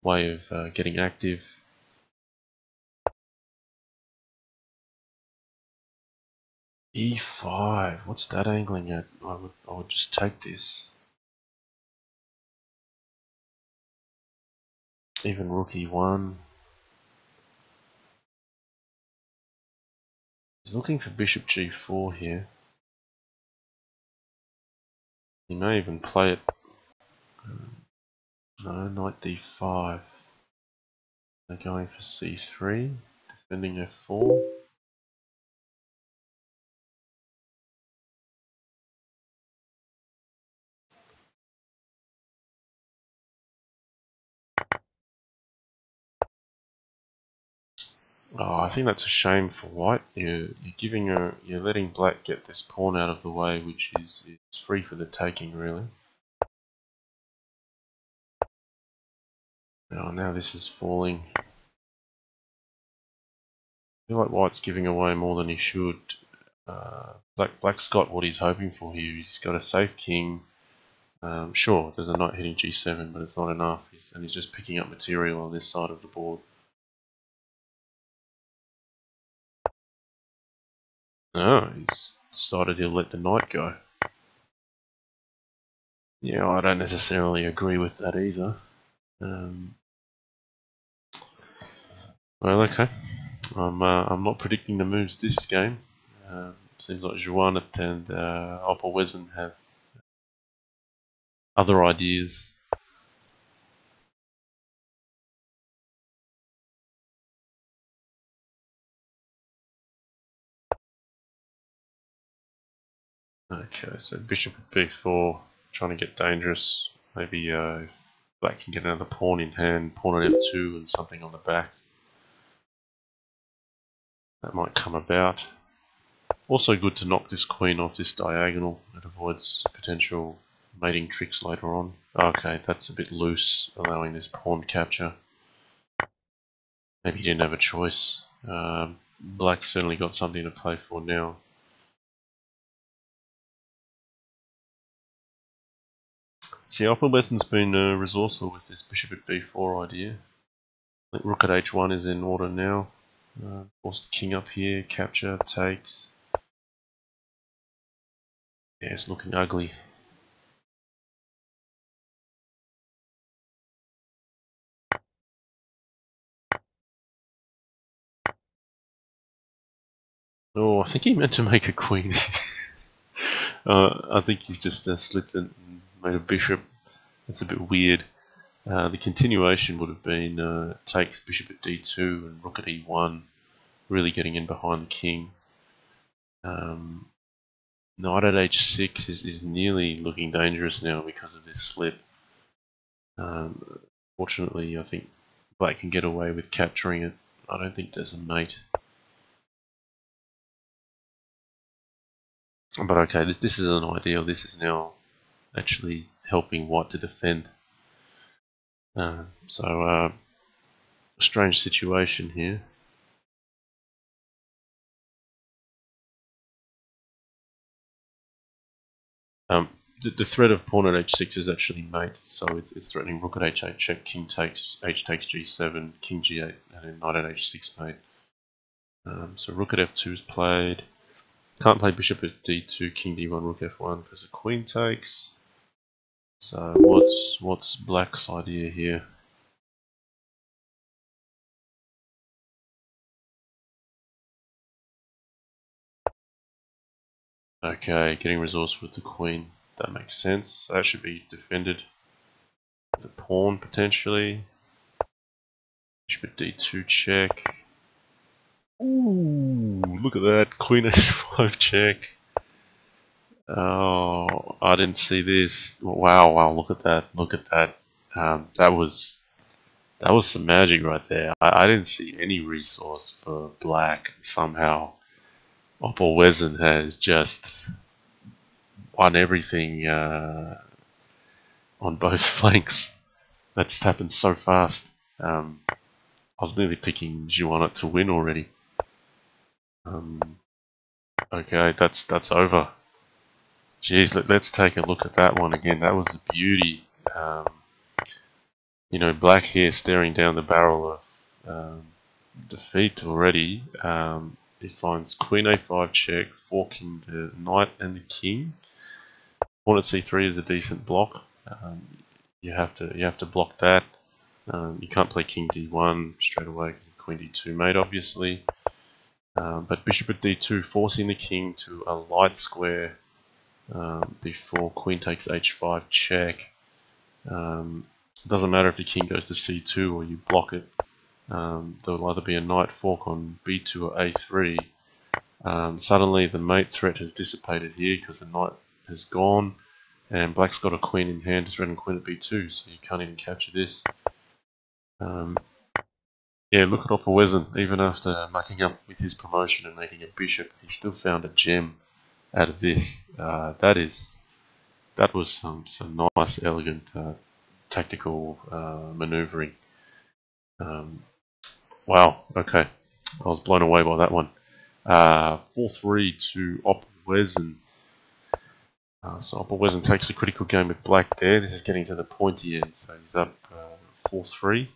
way of getting active. e5. What's that angling at? I would just take this. Even rook e1. He's looking for bishop g4 here. He may even play it. No, knight d5. They're going for c3, defending f4. Oh, I think that's a shame for white. You're letting black get this pawn out of the way, which is free for the taking, really. Now this is falling. I feel like white's giving away more than he should. Black's got what he's hoping for here. He's got a safe king. Sure, there's a knight hitting g7, but it's not enough. He's just picking up material on this side of the board. No, he's decided he'll let the knight go. Yeah, I don't necessarily agree with that either. Well, okay. I'm not predicting the moves this game. Seems like xuanet and opperwezen have other ideas. Okay, so bishop at b4, trying to get dangerous. Maybe if black can get another pawn in hand, pawn at f2 and something on the back. That might come about. Also good to knock this queen off this diagonal. It avoids potential mating tricks later on. Okay, that's a bit loose, allowing this pawn capture. Maybe he didn't have a choice. Black's certainly got something to play for now. See, opperwezen's been resourceful with this bishop at b4 idea. I think rook at h1 is in order now. Force the king up here, capture, takes. Yeah, it's looking ugly. Oh, I think he meant to make a queen. I think he's just slipped and made a bishop. That's a bit weird. The continuation would have been takes bishop at d2 and rook at e1, really getting in behind the king. Knight at h6 is nearly looking dangerous now because of this slip. Fortunately, I think black can get away with capturing it. I don't think there's a mate. But okay, this isn't ideal. This is now actually helping white to defend. Strange situation here. The threat of pawn at h6 is actually mate, so it's threatening rook at h8 check, king takes, h takes g7, king g8, and then knight at h6 mate. So rook at f2 is played. Can't play bishop at d2, king d1, rook f1 because the queen takes. So what's black's idea here? Okay, getting resourceful with the queen. That makes sense. That should be defended. The pawn potentially. Bishop at d2 check. Ooh, look at that. Queen h5 check. Oh, I didn't see this. Wow, look at that. Look at that. That was some magic right there. I didn't see any resource for black. Somehow opperwezen has just won everything on both flanks. That just happened so fast. I was nearly picking xuanet to win already. Okay, that's over. Jeez, let's take a look at that one again. That was a beauty. Um, you know, black here staring down the barrel of defeat already. He finds queen a5 check, forking the knight and the king. Pawn at c3 is a decent block. Um, you have to block that. You can't play king d1 straight away. Queen d2 mate, obviously. But bishop at d2, forcing the king to a light square before queen takes h5 check. Doesn't matter if the king goes to c2 or you block it. There will either be a knight fork on b2 or a3. Suddenly the mate threat has dissipated here because the knight has gone, and black's got a queen in hand, it's red and queen at b2, so you can't even capture this. Yeah, look at opperwezen. Even after mucking up with his promotion and making a bishop, he still found a gem out of this. That was some nice, elegant tactical maneuvering. Wow. Okay, I was blown away by that one. 4-3 to opperwezen. So opperwezen takes a critical game with black there. This is getting to the pointy end, so he's up 4-3.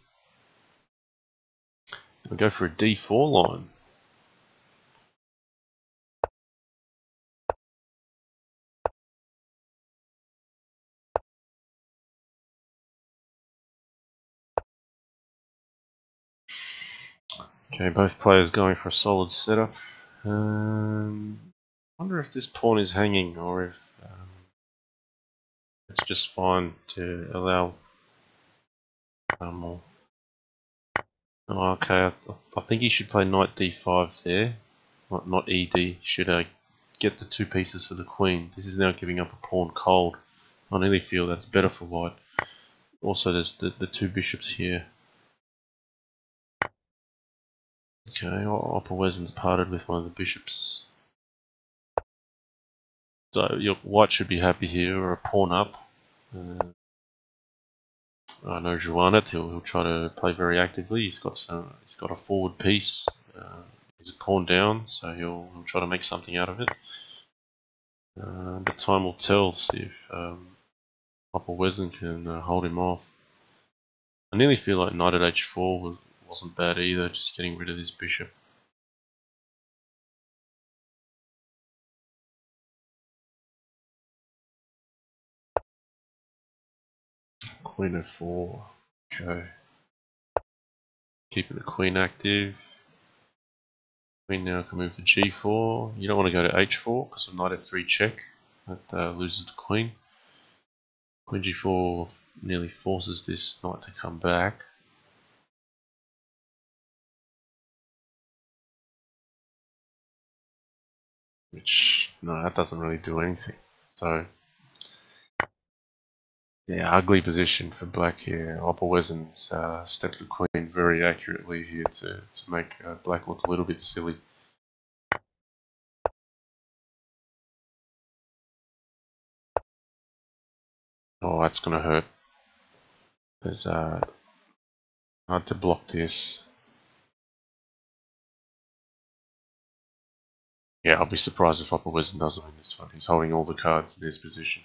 We'll go for a d4 line. Okay, both players going for a solid setup. Wonder if this pawn is hanging or if it's just fine to allow more. Oh, okay, I think he should play knight d5 there, not ed. He should get the two pieces for the queen. This is now giving up a pawn cold. I nearly feel that's better for white. Also, there's the two bishops here. Okay, opperwezen's parted with one of the bishops. So your white should be happy here, or a pawn up. I know xuanet, he'll try to play very actively. He's got a forward piece. He's a pawn down, so he'll try to make something out of it. But time will tell. See if opperwezen can hold him off. I nearly feel like knight at h4 wasn't bad either, just getting rid of this bishop. Queen f4. Okay. Keeping the queen active. Queen now can move to g4. You don't want to go to h4 because of knight f3 check. That loses the queen. Queen g4 nearly forces this knight to come back. Which, no, that doesn't really do anything. So, yeah, ugly position for black here. Opperwezen's stepped the queen very accurately here to make black look a little bit silly. Oh, that's going to hurt. There's hard to block this. Yeah, I'll be surprised if opperwezen doesn't win this one. He's holding all the cards in his position.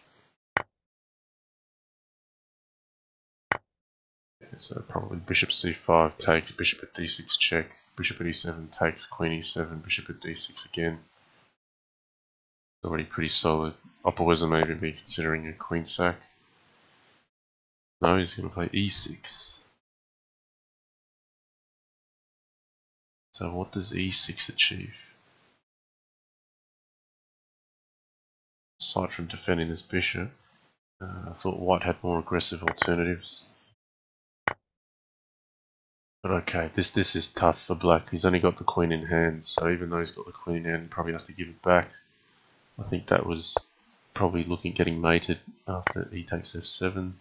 Yeah, so probably bishop c5 takes, bishop at d6 check, bishop at e7 takes, queen e7, bishop at d6 again. Already pretty solid. Opperwezen may even be considering a queen sack. No, he's going to play e6. So what does e6 achieve? Aside from defending this bishop, I thought white had more aggressive alternatives. But okay, this is tough for black. He's only got the queen in hand, so even though he's got the queen in hand, he probably has to give it back. I think that was probably looking getting mated after he takes f7.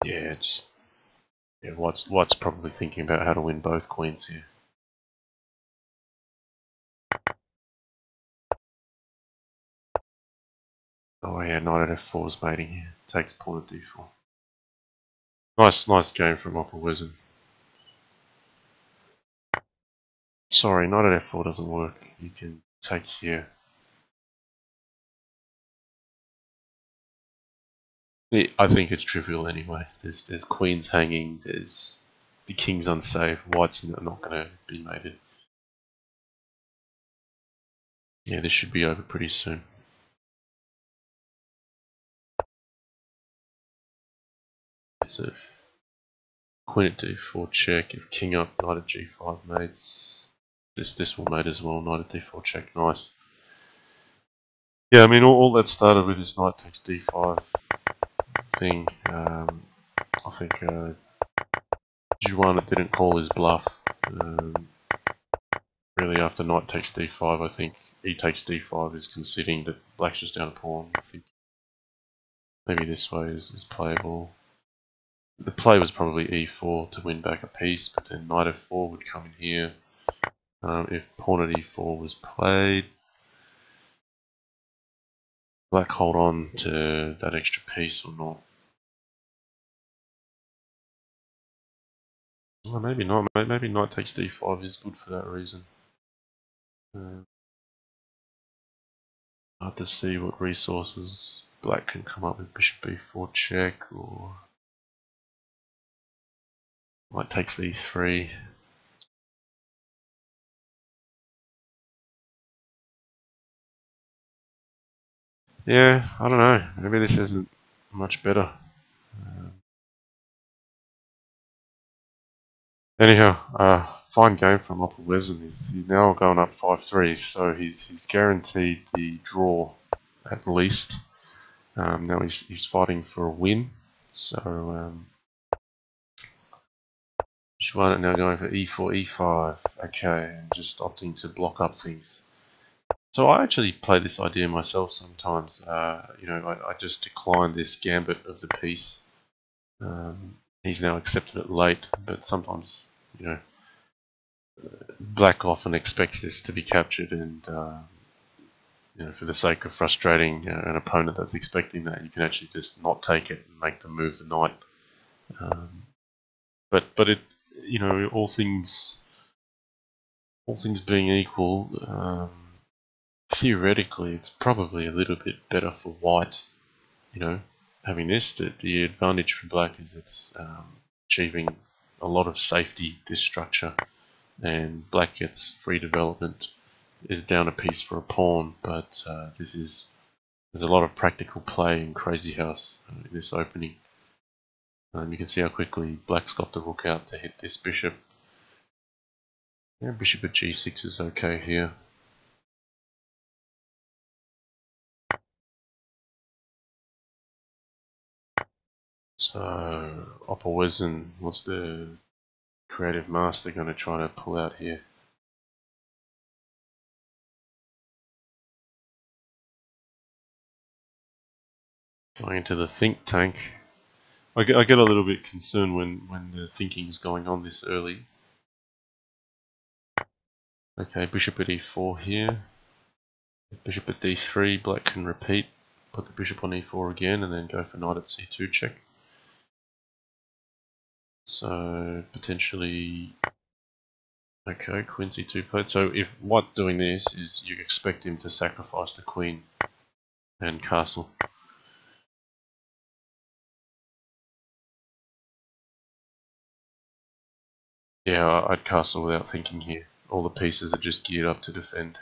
Yeah, white's probably thinking about how to win both queens here. Oh yeah, knight at f4 is mating here. Takes pawn at d4. Nice game from opperwezen. Sorry, knight at f4 doesn't work. You can take here. I think it's trivial anyway. There's queens hanging. There's the king's unsafe. White's not going to be mated. Yeah, this should be over pretty soon. So queen at d4 check. If king up, knight at g5 mates. This will mate as well. Knight at d4 check. Nice. Yeah, I mean all that started with this knight takes d5 thing. I think xuanet didn't call his bluff. Really, after knight takes d5, I think e takes d5 is conceding that black's just down a pawn. I think maybe this way is playable. The play was probably e4 to win back a piece, but then knight f4 would come in here. If pawn at e4 was played, black hold on to that extra piece or not. Well, maybe not. Maybe knight takes d5 is good for that reason. Hard to see what resources black can come up with. Bishop b4 check, or white takes e3. Yeah, I don't know. Maybe this isn't much better. Anyhow, fine game from opperwezen. He's now going up 5-3, so he's guaranteed the draw at least. Now he's fighting for a win. So xuanet now going for e4, e5. Okay, and just opting to block up things. So I actually play this idea myself sometimes. I just decline this gambit of the piece. He's now accepted it late, but sometimes, black often expects this to be captured, and for the sake of frustrating an opponent that's expecting that, you can actually just not take it and make them move the knight. But it, all things being equal, theoretically, it's probably a little bit better for white. Having this, the advantage for black is it's achieving a lot of safety, this structure, and black gets free development, is down a piece for a pawn, but there's a lot of practical play in Crazy House in this opening. You can see how quickly black's got the rook out to hit this bishop. Yeah, bishop at g6 is okay here. So opperwezen, what's the creative master going to try to pull out here? Going into the think tank. I get a little bit concerned when the thinking's going on this early. Okay, bishop at e4 here. Bishop at d3, black can repeat, put the bishop on e4 again, and then go for knight at c2 check. So potentially, okay, queen c2 played. So if white doing this is you expect him to sacrifice the queen and castle. Yeah, I'd castle without thinking here. All the pieces are just geared up to defend.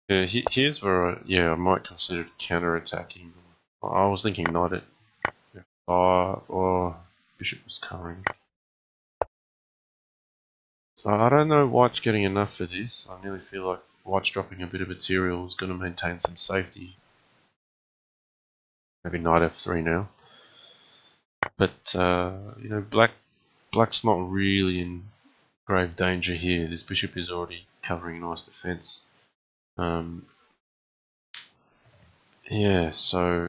Yeah, here's where I might consider counter-attacking. I was thinking knight at f5 or bishop was covering. So I don't know white's getting enough for this. I nearly feel like white's dropping a bit of material is going to maintain some safety. Maybe knight f3 now. But black's not really in grave danger here. This bishop is already covering a nice defense. Yeah, so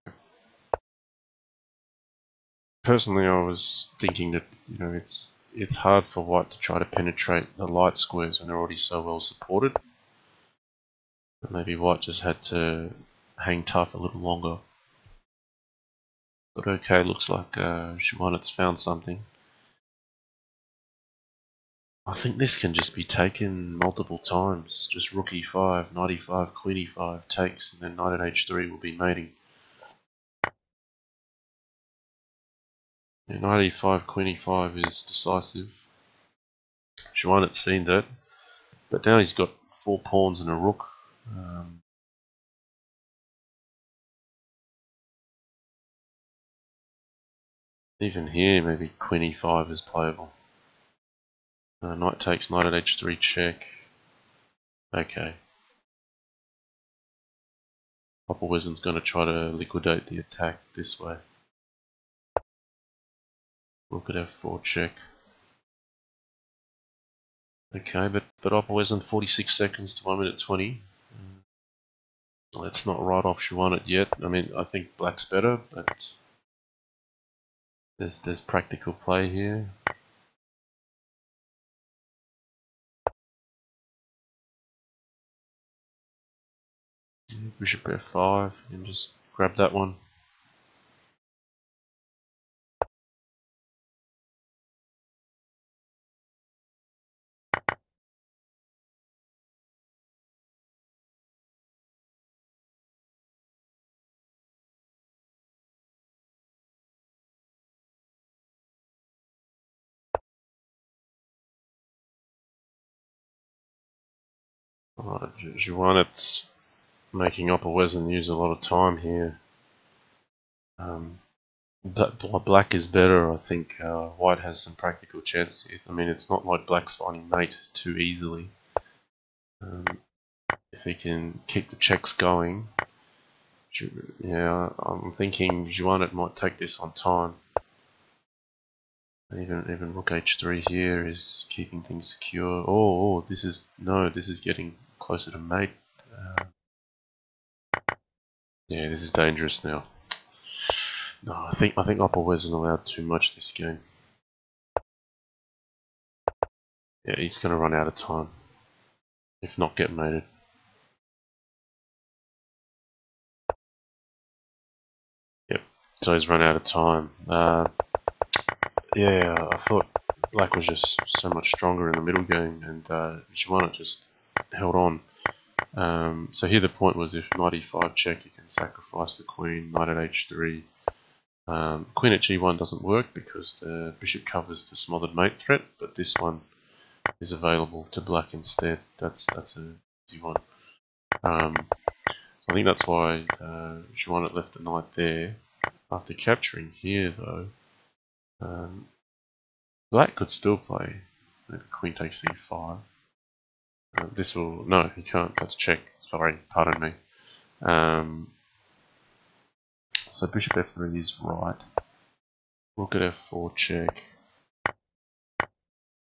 personally I was thinking that it's hard for white to try to penetrate the light squares when they're already so well supported. Maybe white just had to hang tough a little longer. But okay, looks like xuanet's found something. I think this can just be taken multiple times. Just rook e5, knight e5, queen e5 takes, and then knight at h3 will be mating. Yeah, knight e5, queen e5 is decisive. xuanet's seen that, but now he's got 4 pawns and a rook. Even here, maybe queen e5 is playable. Knight takes, knight at h3 check. Okay. Opperwezen's going to try to liquidate the attack this way. Rook at f4 check. Okay, but opperwezen 46 seconds to 1 minute 20. Let's not write off xuanet yet. I mean, I think black's better, but there's practical play here. Bishop f5 and just grab that one. Alright, xuanet's making opperwezen use a lot of time here. Black is better. I think white has some practical chances. I mean, it's not like black's finding mate too easily. If he can keep the checks going, yeah, I'm thinking xuanet might take this on time. Even rook h3 here is keeping things secure. Oh, this is getting closer to mate. Yeah, this is dangerous now. No, I think opperwezen allowed too much this game. Yeah, he's going to run out of time, if not get mated. Yep, so he's run out of time. Yeah, I thought black was just so much stronger in the middle game, and xuanet just held on. So here the point was, if knight e5 check, you can sacrifice the queen, knight at h3. Queen at g1 doesn't work because the bishop covers the smothered mate threat, but this one is available to black instead. That's an easy one. So I think that's why xuanet left the knight there. After capturing here, though, black could still play. Maybe queen takes e5. This will... no, he can't. That's check. Sorry, pardon me. So bishop f3 is right. Rook at f4 check.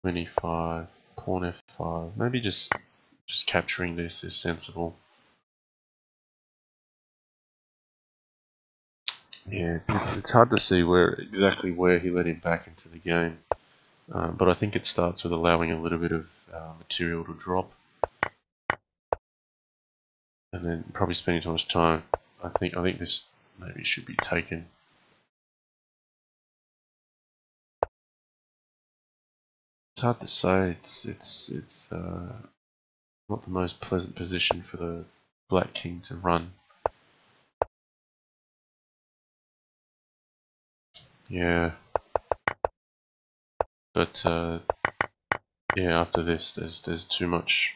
Queen e5. Pawn f5. Maybe just capturing this is sensible. Yeah, it's hard to see exactly where he let him back into the game. But I think it starts with allowing a little bit of material to drop. And then probably spending too much time. I think this maybe should be taken. It's hard to say. It's not the most pleasant position for the black king to run. Yeah. But yeah, after this, there's too much.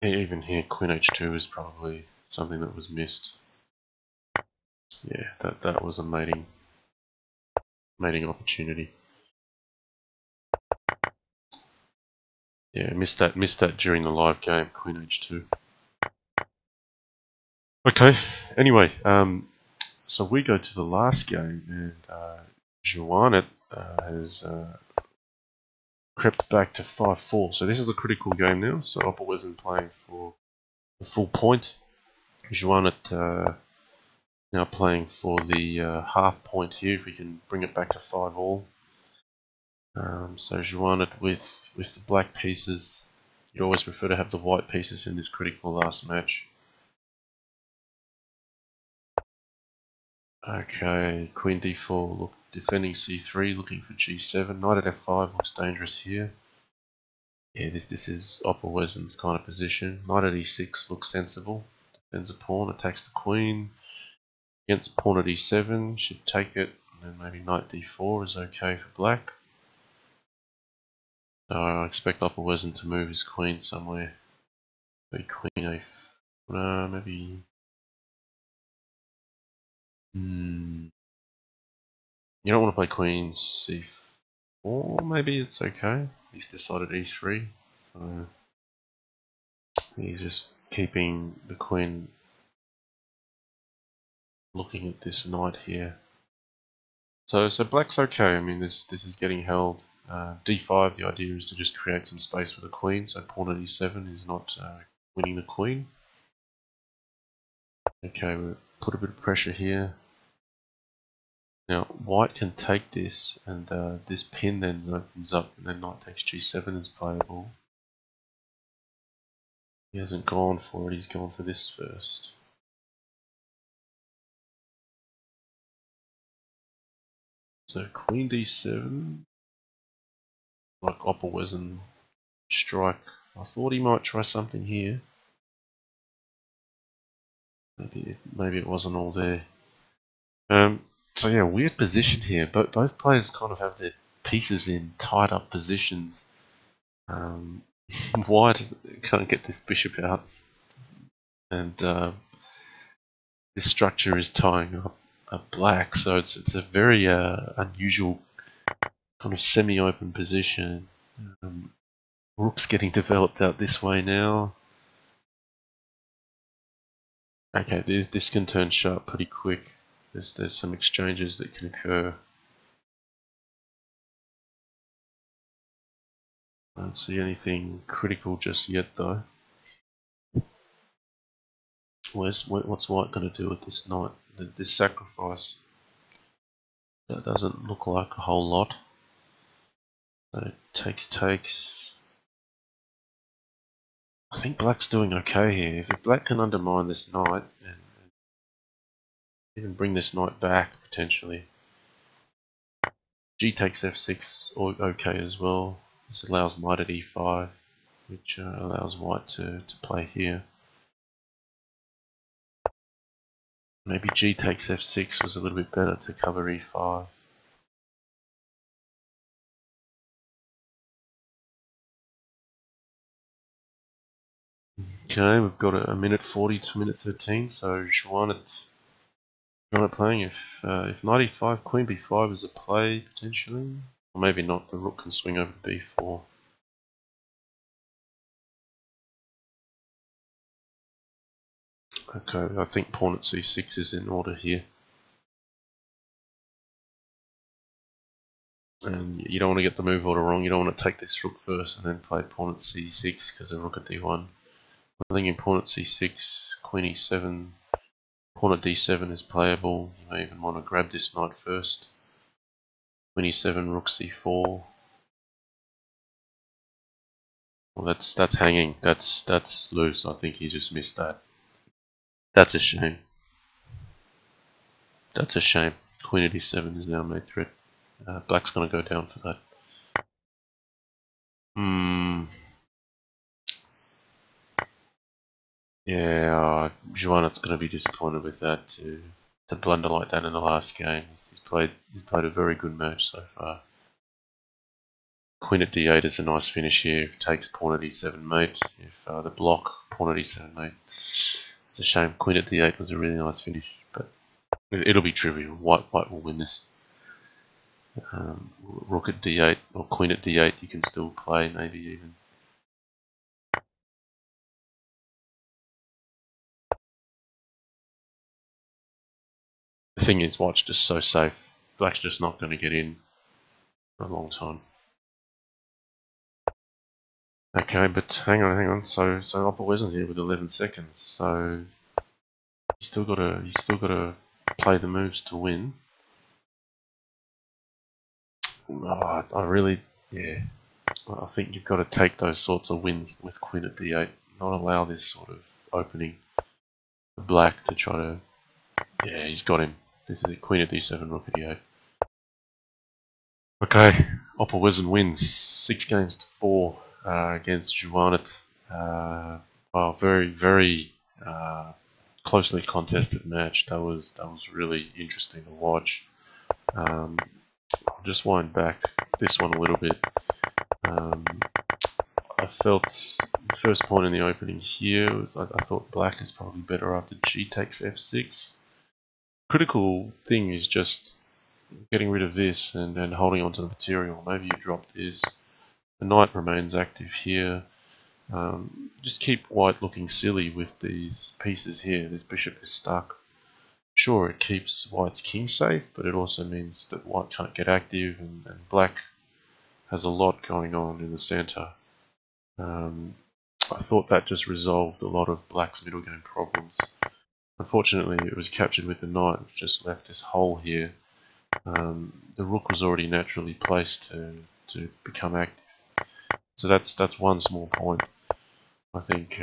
Even here, queen h2 is probably something that was missed. Yeah, that was a mating opportunity. Yeah, missed that during the live game, queen h2. Okay, anyway, so we go to the last game, and xuanet has crept back to 5-4. So this is a critical game now. So opperwezen playing for the full point. xuanet now playing for the half point here, if we can bring it back to 5-all. So xuanet with the black pieces You'd always prefer to have the white pieces in this critical last match. Okay, queen d4, look, defending c3, looking for g7. Knight at f5 looks dangerous here. Yeah, this is opperwezen's kind of position. Knight at e6 looks sensible. Defends a pawn, attacks the queen. Against pawn at e7, should take it. And then maybe knight d4 is okay for black. So I expect opperwezen to move his queen somewhere. Maybe queen a... maybe... You don't want to play queen c4, maybe it's okay. He's decided e3, so he's just keeping the queen looking at this knight here. So black's okay. I mean, this is getting held. d5, the idea is to just create some space for the queen, so pawn at e7 is not winning the queen. Okay, we'll put a bit of pressure here. Now, white can take this, and this pin then opens up, and then knight takes g7 is playable. He hasn't gone for it, he's gone for this first. So queen d7, like opperwezen strike. I thought he might try something here. Maybe it wasn't all there. So yeah, weird position here. But both players kind of have their pieces in tied up positions. White can't get this bishop out, and this structure is tying up black. So it's a very unusual kind of semi-open position. Rook's getting developed out this way now. Okay, this can turn sharp pretty quick. There's some exchanges that can occur. I don't see anything critical just yet though. What's white going to do with this knight? This sacrifice, that doesn't look like a whole lot. So takes. I think black's doing okay here. If black can undermine this knight and even bring this knight back potentially. G takes f6 okay as well. This allows knight at e5, which allows white to play here. Maybe G takes f6 was a little bit better to cover e5. Okay, we've got a minute 40 to minute 13, so xuanet playing. If knight e5, queen b5 is a play potentially, or maybe not. The rook can swing over to b4. Okay, I think pawn at c6 is in order here. And you don't want to get the move order wrong. You don't want to take this rook first and then play pawn at c6 because the rook at d1. I think in pawn at c6, queen e7, pawn at d7 is playable. You may even want to grab this knight first. Queen e7, rook c4. Well, that's hanging. That's loose. I think he just missed that. That's a shame. That's a shame. Queen at e7 is now made threat. Black's going to go down for that. Yeah, xuanet's going to be disappointed with that too. To blunder like that in the last game. He's played a very good match so far. Queen at d8 is a nice finish here. If it takes pawn at e7 mate. If the block, pawn at e7 mate. It's a shame. Queen at d8 was a really nice finish, but it'll be trivial. White will win this. Rook at d8 or queen at d8 you can still play, maybe even. The thing is, white's just so safe. Black's just not going to get in for a long time. Okay, but hang on. So opperwezen here with 11 seconds. So he's still got to play the moves to win. Oh, I really, yeah. I think you've got to take those sorts of wins with queen at d8, not allow this sort of opening for black to try to... Yeah, he's got him. This is it, queen at d7, rook at d8. Okay, opperwezen wins 6 games to 4 against xuanet. Wow, very, very closely contested match. That was really interesting to watch. I'll just wind back this one a little bit. I felt the first point in the opening here was I thought black is probably better after g takes f6. Critical thing is just getting rid of this and holding on to the material. Maybe you drop this. The knight remains active here. Just keep white looking silly with these pieces here. This bishop is stuck. Sure, it keeps white's king safe, but it also means that white can't get active, and black has a lot going on in the center. I thought that just resolved a lot of black's middle game problems. Unfortunately, it was captured with the knight, which just left this hole here. The rook was already naturally placed to become active. So that's one small point. I think,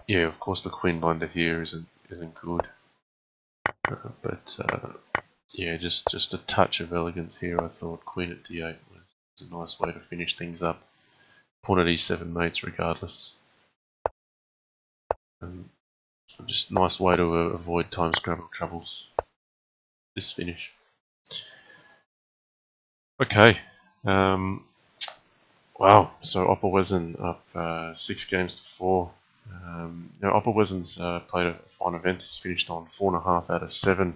yeah, of course the queen blunder here isn't good, but yeah, just a touch of elegance here. I thought queen at d8 was a nice way to finish things up. Pawn at e7 mates regardless. Just a nice way to avoid time scramble troubles. This finish. Okay. Wow. So opperwezen up 6 games to 4. Now opperwezen's played a fine event. He's finished on 4.5 out of 7.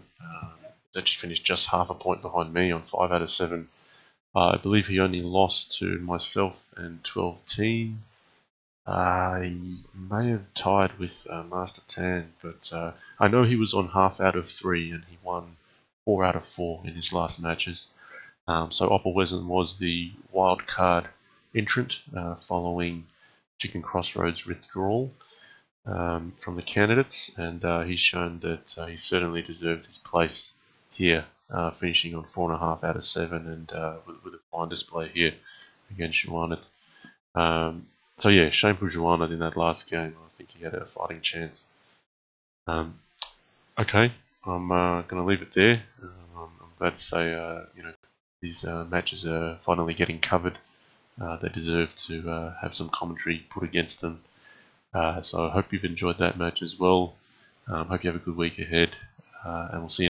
He's actually finished just half a point behind me on 5 out of 7. I believe he only lost to myself and 12 Team. He may have tied with Master Tan, but I know he was on half out of 3 and he won 4 out of 4 in his last matches. So opperwezen was the wild card entrant following Chicken Crossroads withdrawal from the candidates, and he's shown that he certainly deserved his place here, finishing on 4.5 out of 7 and with a fine display here against xuanet. So yeah, shame for xuanet in that last game. I think he had a fighting chance. Okay, I'm going to leave it there. I'm glad to say, you know, these matches are finally getting covered. They deserve to have some commentary put against them. So I hope you've enjoyed that match as well. Hope you have a good week ahead, and we'll see you.